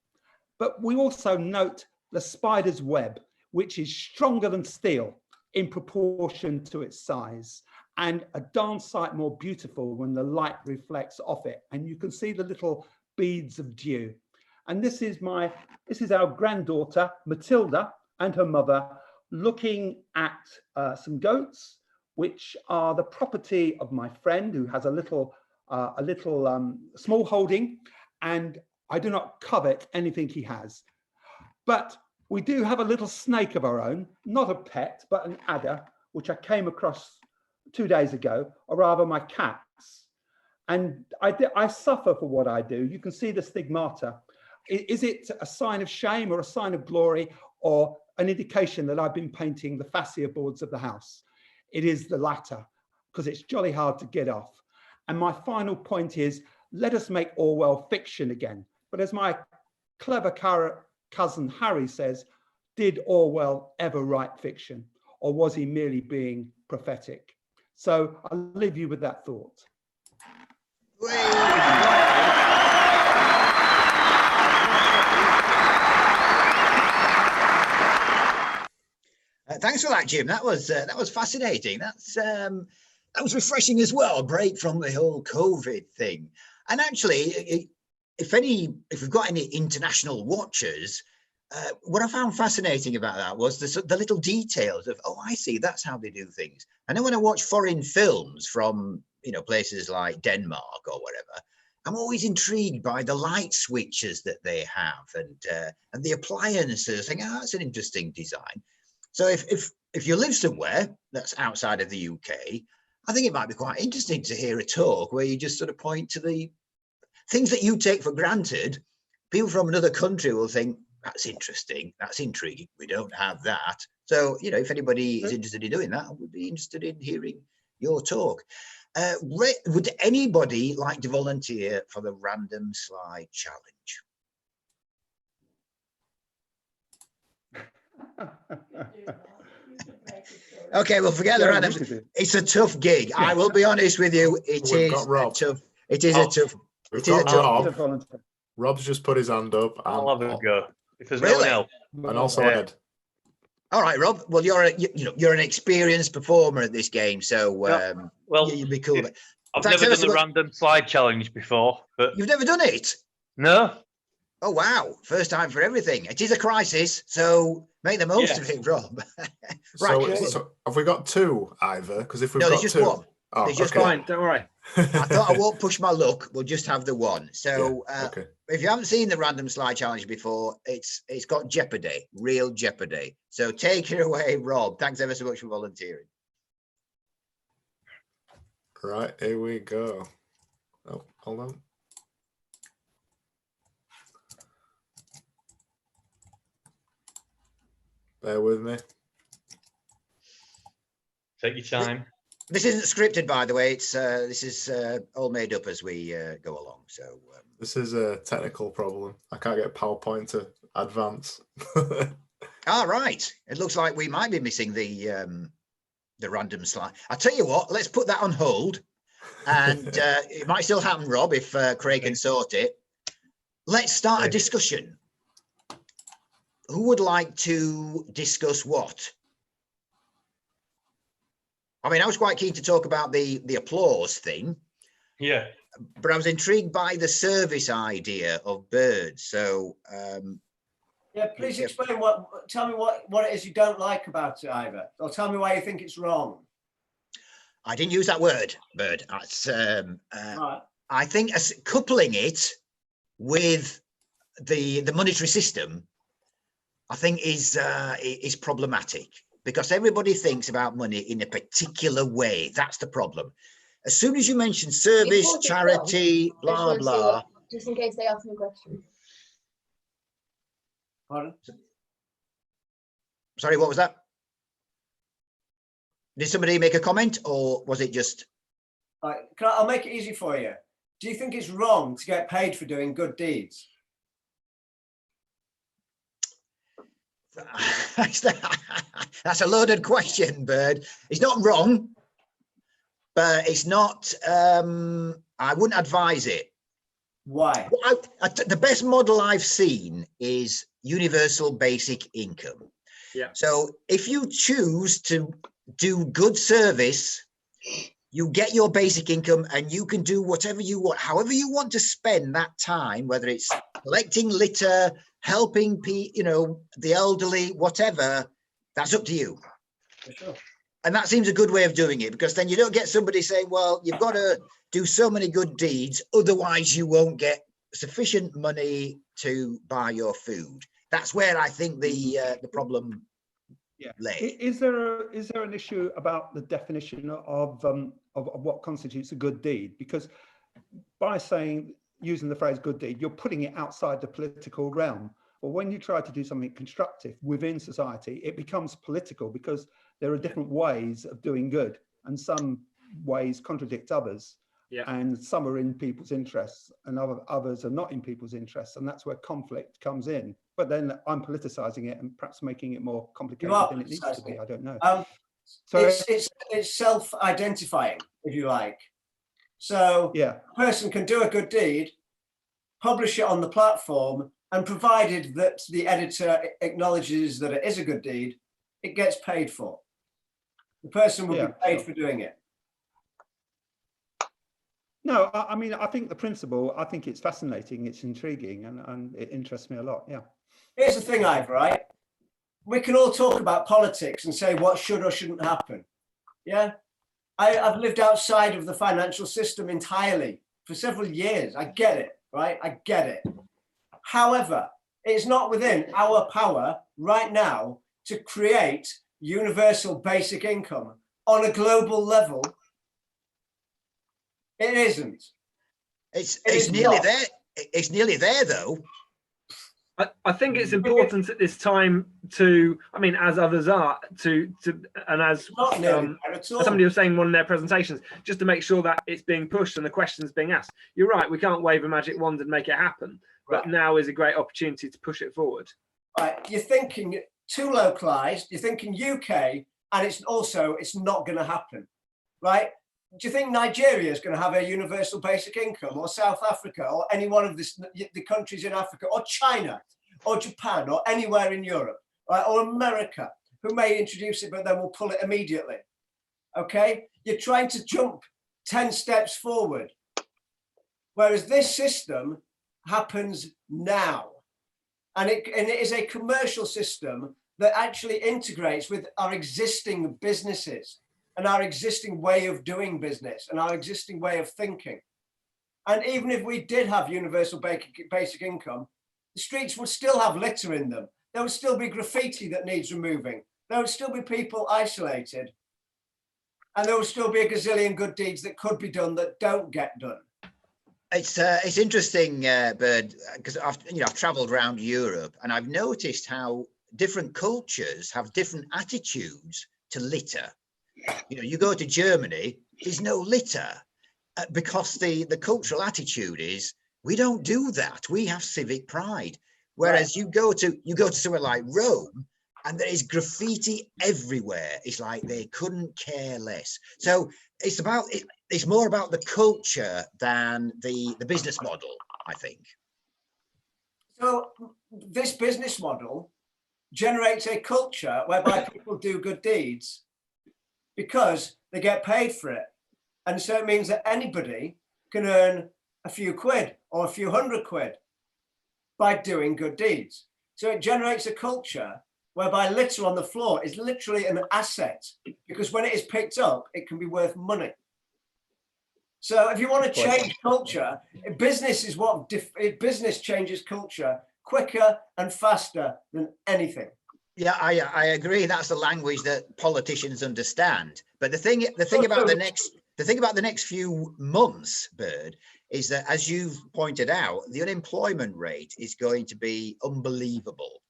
But we also note the spider's web, which is stronger than steel in proportion to its size, and a darn sight more beautiful when the light reflects off it. And you can see the little beads of dew. And this is our granddaughter, Matilda, and her mother looking at some goats, which are the property of my friend who has a little small holding, and I do not covet anything he has. But we do have a little snake of our own, not a pet, but an adder, which I came across 2 days ago, or rather my cats. And I suffer for what I do. You can see the stigmata. Is it a sign of shame or a sign of glory, or an indication that I've been painting the fascia boards of the house? It is the latter, because it's jolly hard to get off. And my final point is, let us make Orwell fiction again. But as my clever cousin Harry says, did Orwell ever write fiction, or was he merely being prophetic? So I'll leave you with that thought. Thanks for that, Jim. That was fascinating. That was refreshing as well. A break from the whole COVID thing. And actually, if we've got any international watchers, what I found fascinating about that was the little details of, oh, I see, that's how they do things. And then when I watch foreign films from places like Denmark or whatever, I'm always intrigued by the light switches that they have and the appliances. I think, oh, that's an interesting design. So if you live somewhere that's outside of the UK, I think it might be quite interesting to hear a talk where you just sort of point to the things that you take for granted. People from another country will think, that's interesting, that's intriguing, we don't have that. So, if anybody is interested in doing that, I would be interested in hearing your talk. Would anybody like to volunteer for the random slide challenge? Okay, well, forget the Yeah, randoms. we could do. It's a tough gig. I will be honest with you. It We've is got Rob. tough. It is a tough. We've It is a got tough. Rob. Don't volunteer. Rob's just put his hand up. I'll have a go. If there's no Really? one else. And also Yeah. Ed. All right, Rob. Well, you're an experienced performer at this game, so Well, you'd be cool. But I've thanks never ever done the so much. random slide challenge before, but You've never done it? no. Oh wow! First time for everything. It is a crisis, so make the most Yeah. of it, Rob. So, so have we got two, Ivor? Because if we've No, got there's just two, one. oh, There's just okay. Fine, don't worry. I thought I won't push my luck. We'll just have the one. So Okay. if you haven't seen the random slide challenge before, it's got jeopardy, real jeopardy. So take it away, Rob. Thanks ever so much for volunteering. Right, here we go. Oh, hold on. Bear with me. Take your time. This isn't scripted, by the way. It's this is all made up as we go along. So This is a technical problem. I can't get PowerPoint to advance. all right. It looks like we might be missing the random slide. I'll tell you what. Let's put that on hold, and it might still happen, Rob, if Craig can sort it. Let's start a discussion. Who would like to discuss what? I mean, I was quite keen to talk about the applause thing, Yeah. but I was intrigued by the service idea of birds. So, Yeah, please explain tell me what it is you don't like about it, Ivor, or tell me why you think it's wrong. I didn't use that word, bird. That's, Right. I think coupling it with the monetary system, I think is problematic, because everybody thinks about money in a particular way. That's the problem. As soon as you mention service, charity, blah, blah. Just in case they ask me questions. Pardon? Sorry, what was that? Did somebody make a comment, or was it just? Right, I'll make it easy for you. Do you think it's wrong to get paid for doing good deeds? That's a loaded question, Bird. It's not wrong, but it's not. I wouldn't advise it. Why? The best model I've seen is universal basic income. Yeah. So if you choose to do good service, you get your basic income, and you can do whatever you want, however you want to spend that time, whether it's collecting litter, helping the elderly, whatever. That's up to you. For sure. And that seems a good way of doing it, because then you don't get somebody saying, well, you've got to do so many good deeds, otherwise you won't get sufficient money to buy your food. That's where I think the problem lay. Is there an issue about the definition of what constitutes a good deed? Because by using the phrase good deed, you're putting it outside the political realm. But when you try to do something constructive within society, it becomes political, because there are different ways of doing good, and some ways contradict others. Yeah. And some are in people's interests, and others are not in people's interests, and that's where conflict comes in. But then I'm politicizing it and perhaps making it more complicated than it needs to be. I don't know. So it's self-identifying, if you like. So yeah, a person can do a good deed, publish it on the platform, and provided that the editor acknowledges that it is a good deed, it gets paid for. The person will be paid for doing it. No, I mean, I think the principle, I think it's fascinating, it's intriguing, and it interests me a lot, yeah. Here's the thing, Ivor, right? We can all talk about politics and say what should or shouldn't happen. Yeah? I've lived outside of the financial system entirely for several years. I get it, right? I get it. However, it's not within our power right now to create universal basic income on a global level. It isn't. It's nearly there. It's nearly there, though. I think it's important at this time to, I mean, as others are, and as somebody was saying in one of their presentations, just to make sure that it's being pushed and the questions being asked. You're right, we can't wave a magic wand and make it happen, but now is a great opportunity to push it forward. Right, you're thinking too localized, you're thinking UK, and it's not going to happen, right? Do you think Nigeria is going to have a universal basic income, or South Africa, or any one of the countries in Africa, or China, or Japan, or anywhere in Europe, right? Or America, who may introduce it, but then will pull it immediately? Okay, you're trying to jump 10 steps forward, whereas this system happens now, and it is a commercial system that actually integrates with our existing businesses and our existing way of doing business and our existing way of thinking. And even if we did have universal basic income, the streets would still have litter in them. There would still be graffiti that needs removing. There would still be people isolated. And there will still be a gazillion good deeds that could be done that don't get done. It's interesting, Bird, because I've travelled around Europe, and I've noticed how different cultures have different attitudes to litter. You go to Germany, there's no litter, because the cultural attitude is we don't do that. We have civic pride. Whereas you go to somewhere like Rome, and there is graffiti everywhere. It's like they couldn't care less. So it's more about the culture than the business model, I think. So this business model generates a culture whereby people do good deeds because they get paid for it. And so it means that anybody can earn a few quid or a few £100 by doing good deeds. So it generates a culture whereby litter on the floor is literally an asset, because when it is picked up, it can be worth money. So if you want to change culture, business is business changes culture quicker and faster than anything. Yeah, I agree. That's the language that politicians understand. But the thing about the next few months, Bird, is that, as you've pointed out, the unemployment rate is going to be unbelievable.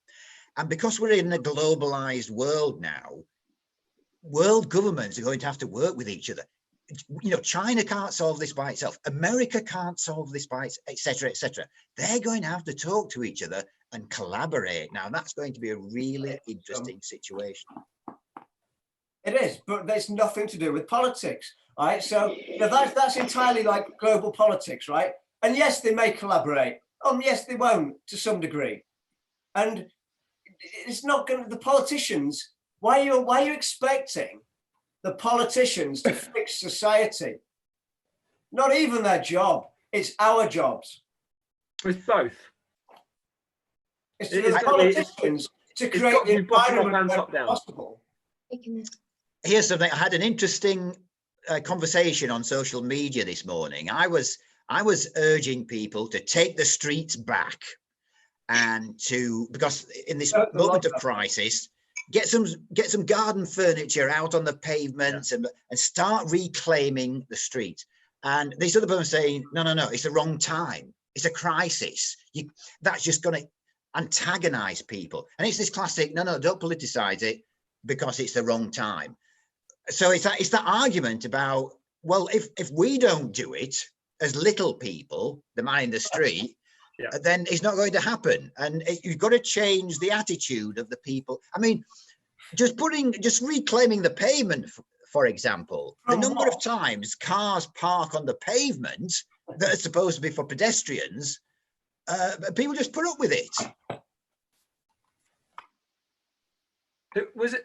And because we're in a globalized world now, world governments are going to have to work with each other. China can't solve this by itself. America can't solve this by itself, etc., etc. They're going to have to talk to each other and collaborate. Now, that's going to be a really interesting situation. It is, but there's nothing to do with politics, right? So that's entirely like global politics, right? And yes, they may collaborate. Yes, they won't to some degree. And it's not going to, the politicians, why are you expecting the politicians to fix society? Not even their job. It's our jobs. It's both. It's the politicians to create the environment where possible. Here's something. I had an interesting conversation on social media this morning. I was urging people to take the streets back, and because in this moment of crisis, get some garden furniture out on the pavements and start reclaiming the street. And these other people are saying, no, it's the wrong time. It's a crisis. That's just going to antagonize people. And it's this classic, no, don't politicize it because it's the wrong time. So it's that argument about, well, if we don't do it as little people, the man in the street, then it's not going to happen. And you've got to change the attitude of the people. I mean, just reclaiming the pavement, for example, the number of times cars park on the pavement that are supposed to be for pedestrians, people just put up with it. Was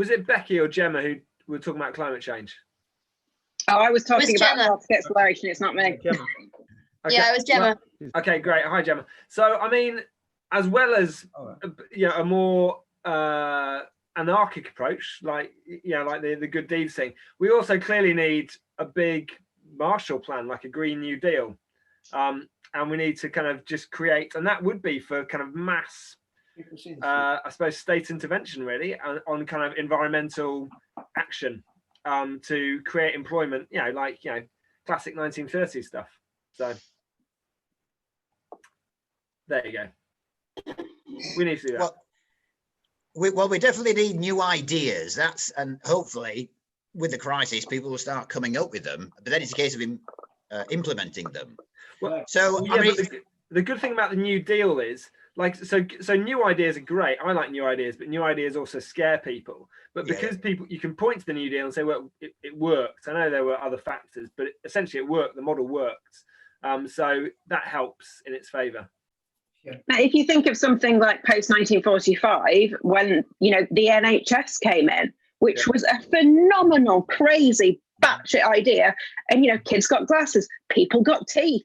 it Becky or Gemma who were talking about climate change? Oh, I was talking about Arctic exploration. It's not me. Gemma. Okay. Yeah, it was Gemma. Okay, great. Hi, Gemma. So, I mean, as well as a more anarchic approach, like the good deeds thing, we also clearly need a big Marshall Plan, like a Green New Deal, and we need to kind of just create, and that would be for kind of mass, I suppose, state intervention really on kind of environmental action to create employment, classic 1930s stuff. So there you go. We need to do that. Well, we definitely need new ideas. And hopefully with the crisis, people will start coming up with them. But then it's a case of implementing them. Well, so the good thing about the New Deal is like, so new ideas are great. I like new ideas, but new ideas also scare people. But because people, you can point to the New Deal and say, well, it worked. I know there were other factors, but essentially it worked. The model worked. So that helps in its favour. Now, if you think of something like post 1945, when the NHS came in, which was a phenomenal, crazy, batshit idea, and kids got glasses, people got teeth,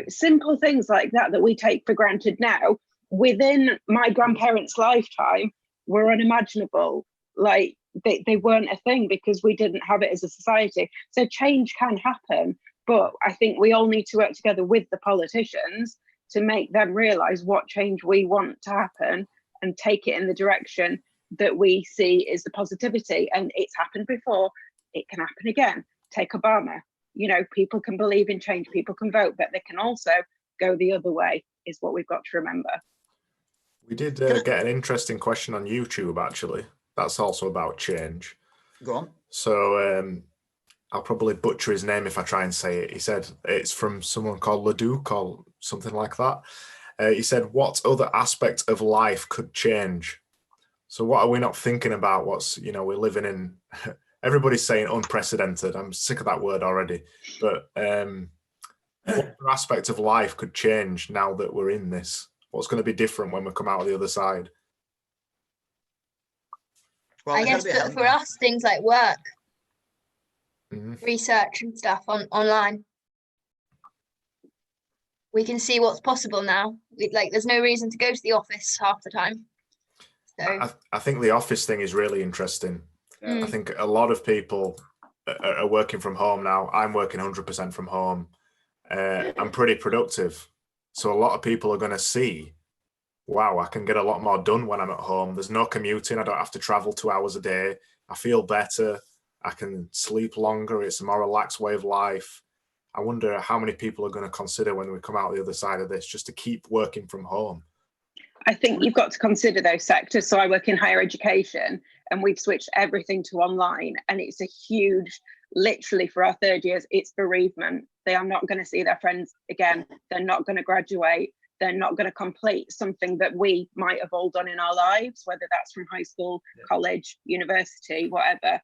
simple things like that we take for granted now, within my grandparents' lifetime, were unimaginable. Like they weren't a thing because we didn't have it as a society. So change can happen, but I think we all need to work together with the politicians to make them realise what change we want to happen and take it in the direction that we see is the positivity. And it's happened before, it can happen again. Take Obama, people can believe in change, people can vote, but they can also go the other way, is what we've got to remember. We did get an interesting question on YouTube, actually. That's also about change. Go on. So I'll probably butcher his name if I try and say it. He said it's from someone called Leduc or something like that. He said, what other aspect of life could change? So what are we not thinking about? What's, we're living in, everybody's saying unprecedented. I'm sick of that word already. But what other aspect of life could change now that we're in this? What's going to be different when we come out of the other side? Well, I guess that for us, things like work, research and stuff online. We can see what's possible now. There's no reason to go to the office half the time. So I think the office thing is really interesting. I think a lot of people are working from home now. I'm working 100% from home. I'm pretty productive. So a lot of people are going to see, wow, I can get a lot more done when I'm at home. There's no commuting. I don't have to travel 2 hours a day. I feel better. I can sleep longer. It's a more relaxed way of life. I wonder how many people are going to consider when we come out the other side of this just to keep working from home. I think you've got to consider those sectors. So I work in higher education and we've switched everything to online, and it's a huge, literally for our third years, it's bereavement. They are not going to see their friends again. They're not going to graduate. They're not going to complete something that we might have all done in our lives, whether that's from high school, college, university, whatever.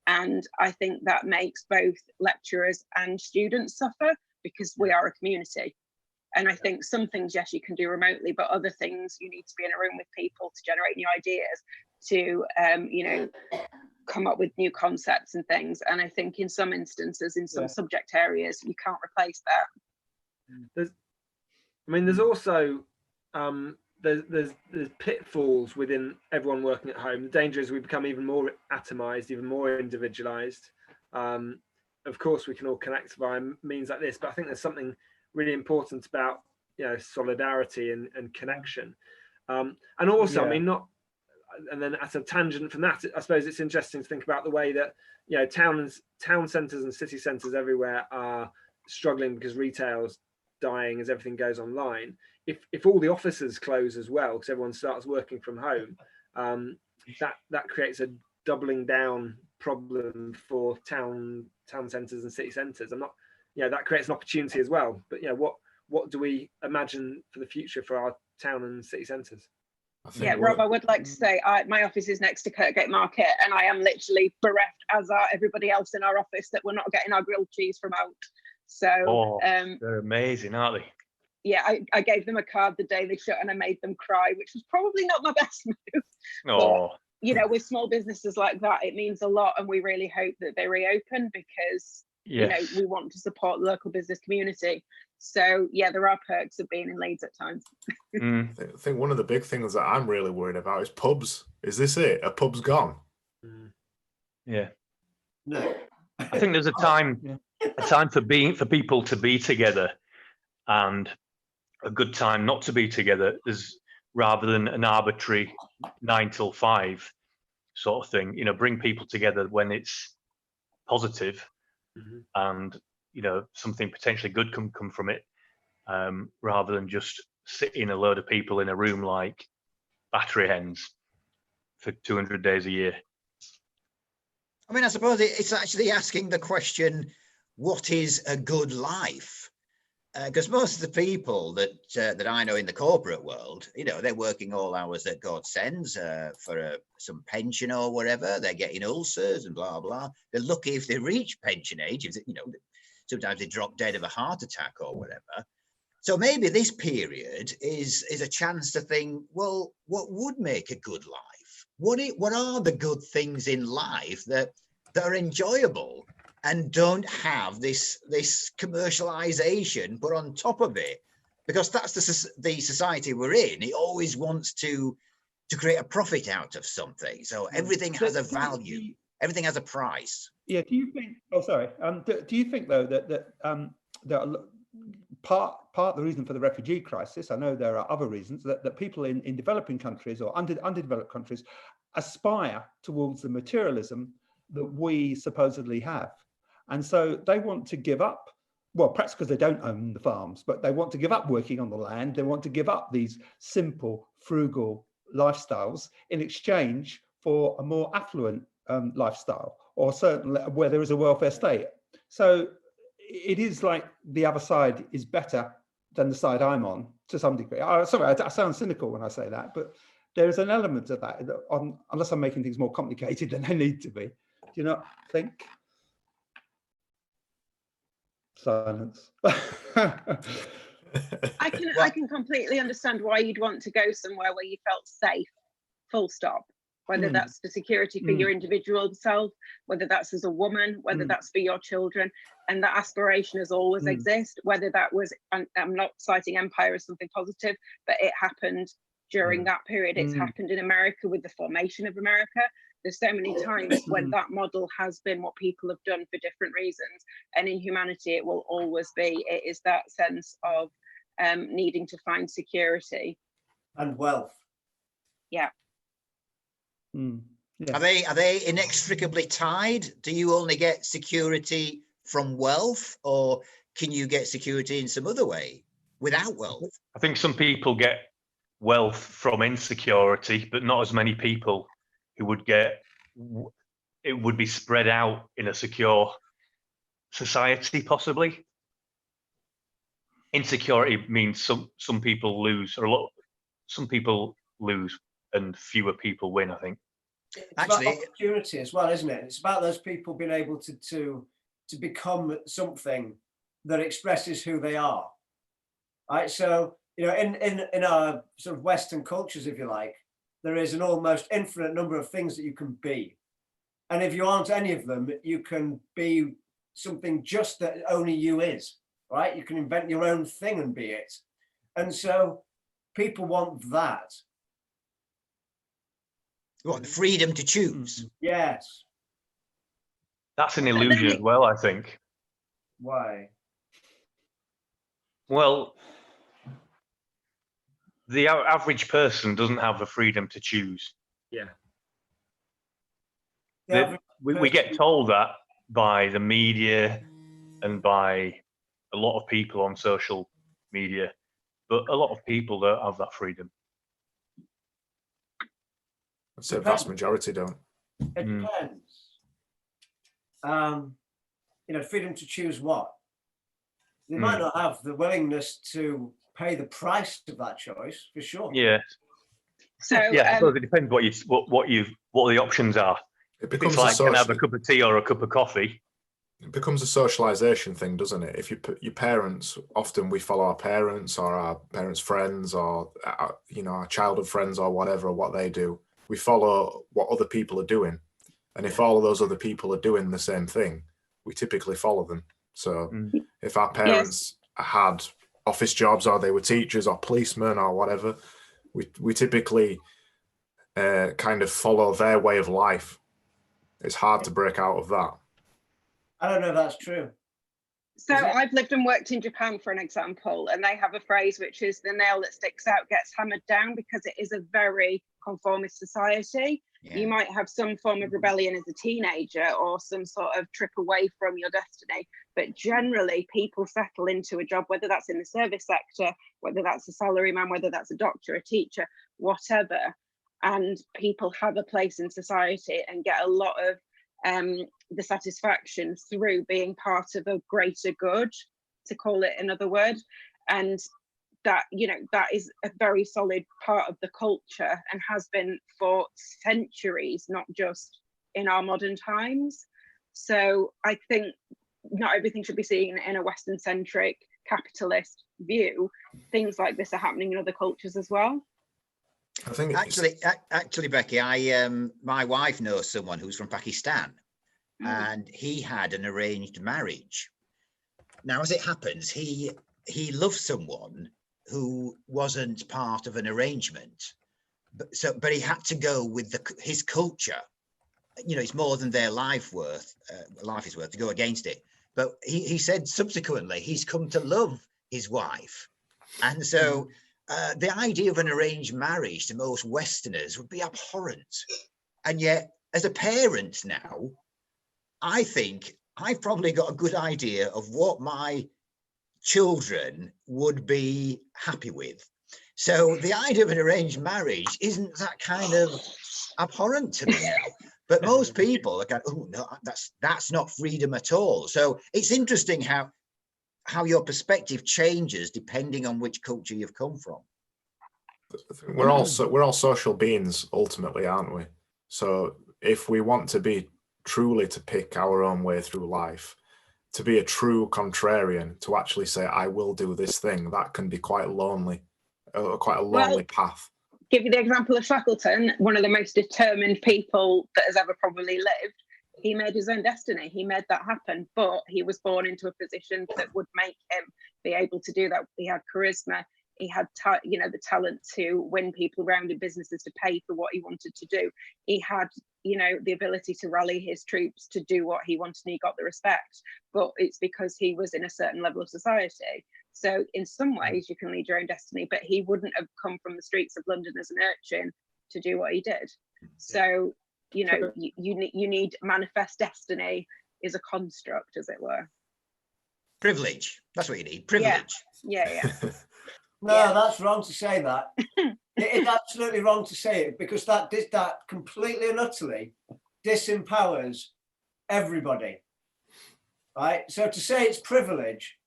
And I think that makes both lecturers and students suffer because we are a community. And I think some things, yes, you can do remotely, but other things you need to be in a room with people to generate new ideas, to, come up with new concepts and things. And I think in some instances, in some subject areas, you can't replace that. There's also, there's pitfalls within everyone working at home. The danger is we become even more atomized, even more individualized. Of course, we can all connect via means like this, but I think there's something really important about solidarity and connection. And also, and then as a tangent from that, I suppose it's interesting to think about the way that town centres and city centres everywhere are struggling because retail's dying as everything goes online. If all the offices close as well because everyone starts working from home, that creates a doubling down problem for town centres and city centres. That creates an opportunity as well. But what do we imagine for the future for our town and city centres? Yeah, Rob, I would like to say my office is next to Kirkgate Market, and I am literally bereft, as are everybody else in our office, that we're not getting our grilled cheese from out. So they're amazing, aren't they? Yeah, I gave them a card the day they shut and I made them cry, which was probably not my best move. Oh. But, with small businesses like that, it means a lot, and we really hope that they reopen because we want to support the local business community. So there are perks of being in Leeds at times. I think one of the big things that I'm really worried about is pubs. Is this it? Are pubs gone? Yeah. No. I think there's a time for people to be together, and a good time not to be together is rather than an arbitrary 9 till 5 sort of thing. Bring people together when it's positive, and something potentially good can come from it, rather than just sitting a load of people in a room like battery hens for 200 days a year. I suppose it's actually asking the question, what is a good life? Because most of the people that I know in the corporate world, you know, they're working all hours that God sends for some pension or whatever. They're getting ulcers and blah blah. They're lucky if they reach pension age. If, you know, sometimes they drop dead of a heart attack or whatever. So maybe this period is a chance to think, well, what would make a good life? What are the good things in life that are enjoyable and don't have this commercialization put on top of it? Because that's the society we're in. It always wants to create a profit out of something. So everything has a value. Everything has a price. Yeah. Do you think? Oh, sorry. Do you think though that part of the reason for the refugee crisis, I know there are other reasons, that people in developing countries or underdeveloped countries aspire towards the materialism that we supposedly have, and so they want to give up, well, perhaps because they don't own the farms, but they want to give up working on the land. They want to give up these simple, frugal lifestyles in exchange for a more affluent lifestyle, or certainly where there is a welfare state. So it is like the other side is better than the side I'm on to some degree. Sorry, I sound cynical when I say that, but there is an element of that, unless I'm making things more complicated than they need to be. Do you not think? Silence. I can completely understand why you'd want to go somewhere where you felt safe, full stop. Whether that's for security for your individual self, whether that's as a woman, whether that's for your children, and that aspiration has always existed. Whether that was, and I'm not citing empire as something positive, but it happened during that period. It's happened in America with the formation of America. There's so many times when that model has been what people have done for different reasons, and in humanity it will always be. It is that sense of needing to find security and wealth. Yeah. Yeah. Are they inextricably tied? Do you only get security from wealth, or can you get security in some other way without wealth? I think some people get wealth from insecurity, but not as many people who would get it. Would be spread out in a secure society, possibly. Insecurity means some people lose, or some people lose and fewer people win, I think. It's actually about opportunity as well, isn't it? It's about those people being able to become something that expresses who they are. Right. So, you know, in our sort of Western cultures, if you like, there is an almost infinite number of things that you can be. And if you aren't any of them, you can be something just that only you is, right? You can invent your own thing and be it. And so people want that. What, the freedom to choose? Yes. That's an illusion as well, I think. Why? Well, the average person doesn't have the freedom to choose. Yeah. We get told that by the media and by a lot of people on social media, but a lot of people don't have that freedom. I'd say vast majority don't. It depends. You know, freedom to choose what? They might not have the willingness to pay the price of that choice, for sure. Yeah. So yeah, I suppose it depends what the options are. It becomes it's like can I have a cup of tea or a cup of coffee. It becomes a socialization thing, doesn't it? If your parents, often we follow our parents or our parents' friends or our childhood friends or whatever, or what they do. We follow what other people are doing, and if all of those other people are doing the same thing, we typically follow them. So if our parents had office jobs, or they were teachers or policemen or whatever, we typically kind of follow their way of life. It's hard to break out of that. I don't know if that's true. So I've lived and worked in Japan, for an example, and they have a phrase which is the nail that sticks out gets hammered down, because it is a very conformist society. Yeah. You might have some form of rebellion as a teenager or some sort of trip away from your destiny, but generally people settle into a job, whether that's in the service sector, whether that's a salaryman, whether that's a doctor, a teacher, whatever, and people have a place in society and get a lot of the satisfaction through being part of a greater good. to call it another word. And that, you know, that is a very solid part of the culture and has been for centuries, not just in our modern times. So I think not everything should be seen in a Western centric capitalist view. Things like this are happening in other cultures as well. I think actually, Becky, my wife knows someone who's from Pakistan, and he had an arranged marriage. Now, as it happens, he loved someone who wasn't part of an arrangement, but he had to go with his culture. You know, it's more than their life is worth to go against it. But he said subsequently he's come to love his wife, and so the idea of an arranged marriage to most Westerners would be abhorrent. And yet, as a parent now, I think I've probably got a good idea of what my children would be happy with. So the idea of an arranged marriage isn't that kind of abhorrent to me now. But most people are going, oh no, that's not freedom at all. So it's interesting how your perspective changes depending on which culture you've come from. We're all social beings ultimately, aren't we? So if we want to be truly to pick our own way through life, to be a true contrarian, to actually say, I will do this thing, that can be quite lonely, quite a lonely path. Give you the example of Shackleton, one of the most determined people that has ever probably lived. He made his own destiny. He made that happen, but he was born into a position that would make him be able to do that. He had charisma. He had, the talent to win people around in businesses to pay for what he wanted to do. He had, the ability to rally his troops to do what he wanted, and he got the respect. But it's because he was in a certain level of society. So in some ways, you can lead your own destiny, but he wouldn't have come from the streets of London as an urchin to do what he did. So, you need manifest destiny is a construct, as it were. Privilege. That's what you need. Privilege. Yeah. No, that's wrong to say that. It is absolutely wrong to say it, because that completely and utterly disempowers everybody, right? So to say it's privilege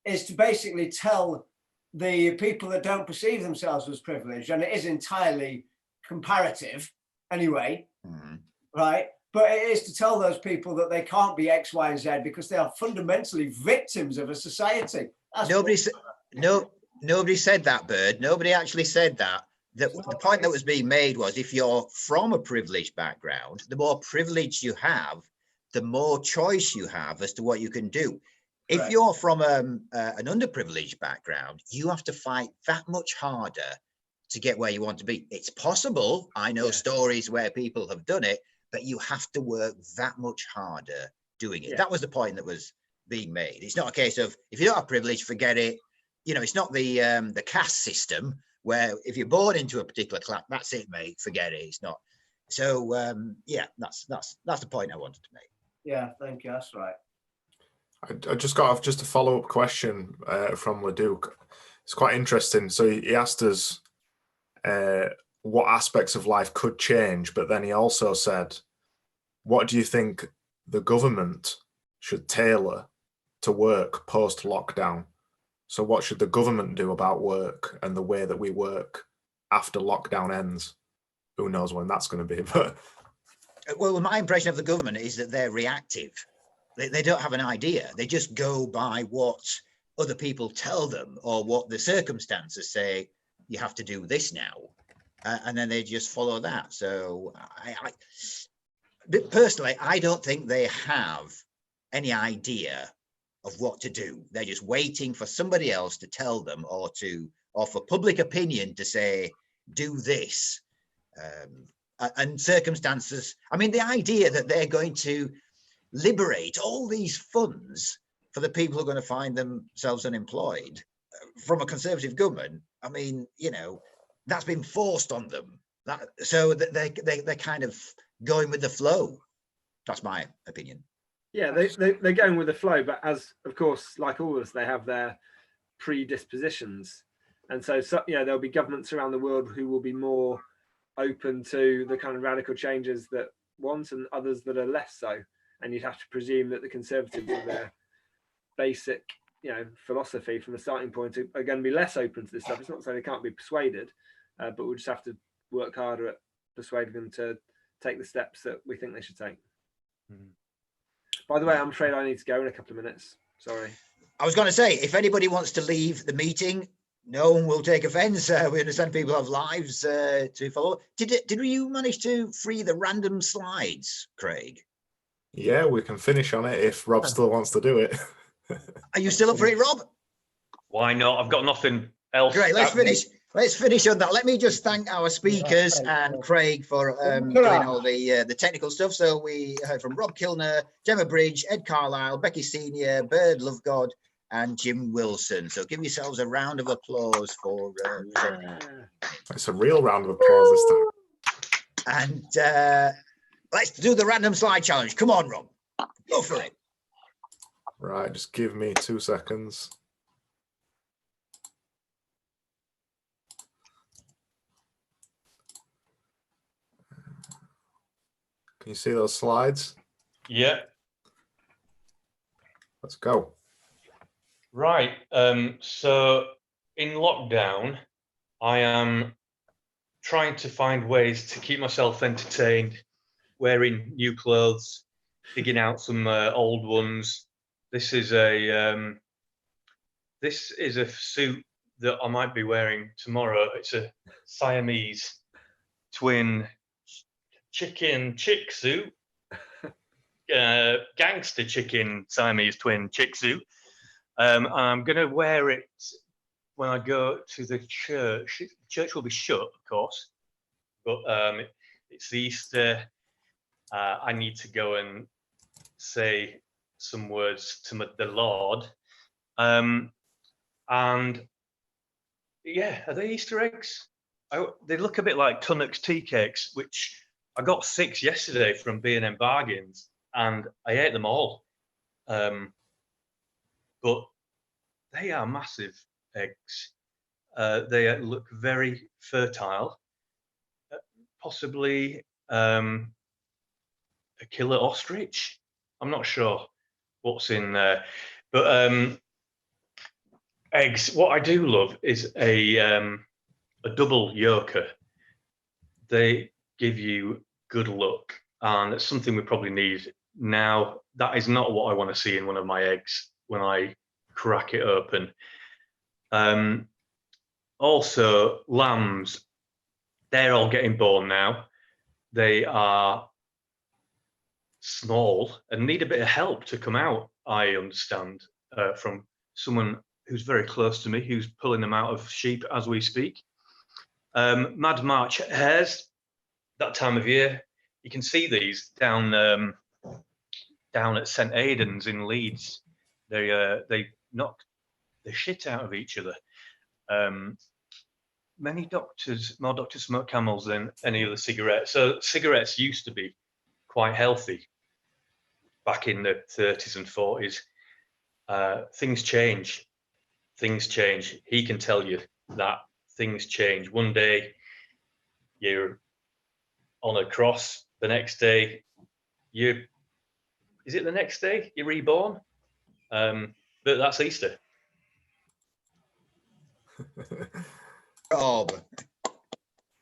is to basically tell the people that don't perceive themselves as privileged, and it is entirely comparative anyway, right? But it is to tell those people that they can't be X, Y, and Z because they are fundamentally victims of a society. Nobody said that, Bird. Nobody actually said that. The point that was being made was, if you're from a privileged background, the more privilege you have, the more choice you have as to what you can do. If you're from an underprivileged background, you have to fight that much harder to get where you want to be. It's possible. I know stories where people have done it, but you have to work that much harder doing it. Yeah. That was the point that was being made. It's not a case of, if you don't have privilege, forget it. It's not the caste system where if you're born into a particular class, that's it, mate. Forget it. It's not. So that's the point I wanted to make. Yeah, thank you. That's right. I just got a follow-up question from Leduc. It's quite interesting. So he asked us what aspects of life could change, but then he also said, what do you think the government should tailor to work post-lockdown? So what should the government do about work and the way that we work after lockdown ends? Who knows when that's going to be, but... Well, my impression of the government is that they're reactive. They don't have an idea. They just go by what other people tell them or what the circumstances say, you have to do this now. And then they just follow that. So personally, I don't think they have any idea of what to do. They're just waiting for somebody else to tell them or for public opinion to say, do this. And circumstances, I mean, the idea that they're going to liberate all these funds for the people who are going to find themselves unemployed from a Conservative government, I mean, that's been forced on them. So they're kind of going with the flow. That's my opinion. Yeah, they're going with the flow, but as, of course, like all of us, they have their predispositions. And so there'll be governments around the world who will be more open to the kind of radical changes that want, and others that are less so. And you'd have to presume that the Conservatives are their basic philosophy from the starting point are going to be less open to this stuff. It's not saying they can't be persuaded, but we'll just have to work harder at persuading them to take the steps that we think they should take. By the way, I'm afraid I need to go in a couple of minutes. Sorry. I was going to say, if anybody wants to leave the meeting, no one will take offence. We understand people have lives to follow. Did you manage to free the random slides, Craig? Yeah, we can finish on it if Rob still wants to do it. Are you still up for it, Rob? Why not? I've got nothing else. Great, let's finish. Let's finish on that. Let me just thank our speakers and Craig for doing all the technical stuff. So we heard from Rob Kilner, Gemma Bridge, Ed Carlisle, Becky Senior, Bird Lovegod, and Jim Wilson. So give yourselves a round of applause for It's a real round of applause this time. And let's do the random slide challenge. Come on, Rob. Go for it. Right, just give me 2 seconds. Can you see those slides? Yeah. Let's go. Right. So in lockdown, I am trying to find ways to keep myself entertained, wearing new clothes, digging out some old ones. This is a suit that I might be wearing tomorrow. It's a Siamese twin chick suit, gangster chicken Siamese twin chick suit. I'm going to wear it when I go to the church. The church will be shut, of course, but it's Easter. I need to go and say some words to the Lord. And yeah, are they Easter eggs? They look a bit like Tunnock's tea cakes, which I got 6 yesterday from B&M Bargains, and I ate them all. But they are massive eggs. They look very fertile, possibly a killer ostrich. I'm not sure what's in there, but eggs. What I do love is a double yolker. They give you good luck, and it's something we probably need now. That is not what I want to see in one of my eggs when I crack it open. Also, lambs, they're all getting born now. They are small and need a bit of help to come out, I understand, from someone who's very close to me, who's pulling them out of sheep as we speak. Mad March hares, that time of year, you can see these down at St Aidan's in Leeds. They knock the shit out of each other. More doctors smoke Camels than any other cigarette. So cigarettes used to be quite healthy back in the 30s and 40s. Things change. Things change. He can tell you that things change. One day you're on a cross, the next day is it the next day you're reborn? But that's Easter. Rob.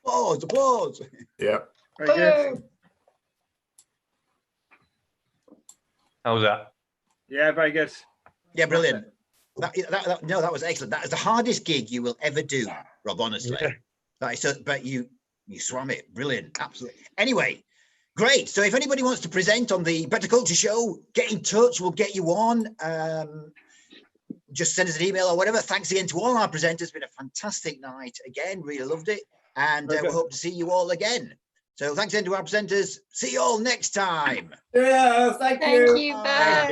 Applause. Yeah. Very good. How was that? Yeah, very good. Yeah, brilliant. That was excellent. That is the hardest gig you will ever do, Rob, honestly. Yeah. That is so, but you swam it. Brilliant. Absolutely. Anyway, great. So if anybody wants to present on the Bettakultcha show, get in touch. We'll get you on. Just send us an email or whatever. Thanks again to all our presenters. It's been a fantastic night. Again, really loved it. And we hope to see you all again. So thanks again to our presenters. See you all next time. Yeah, thank you. Thank you. Bye.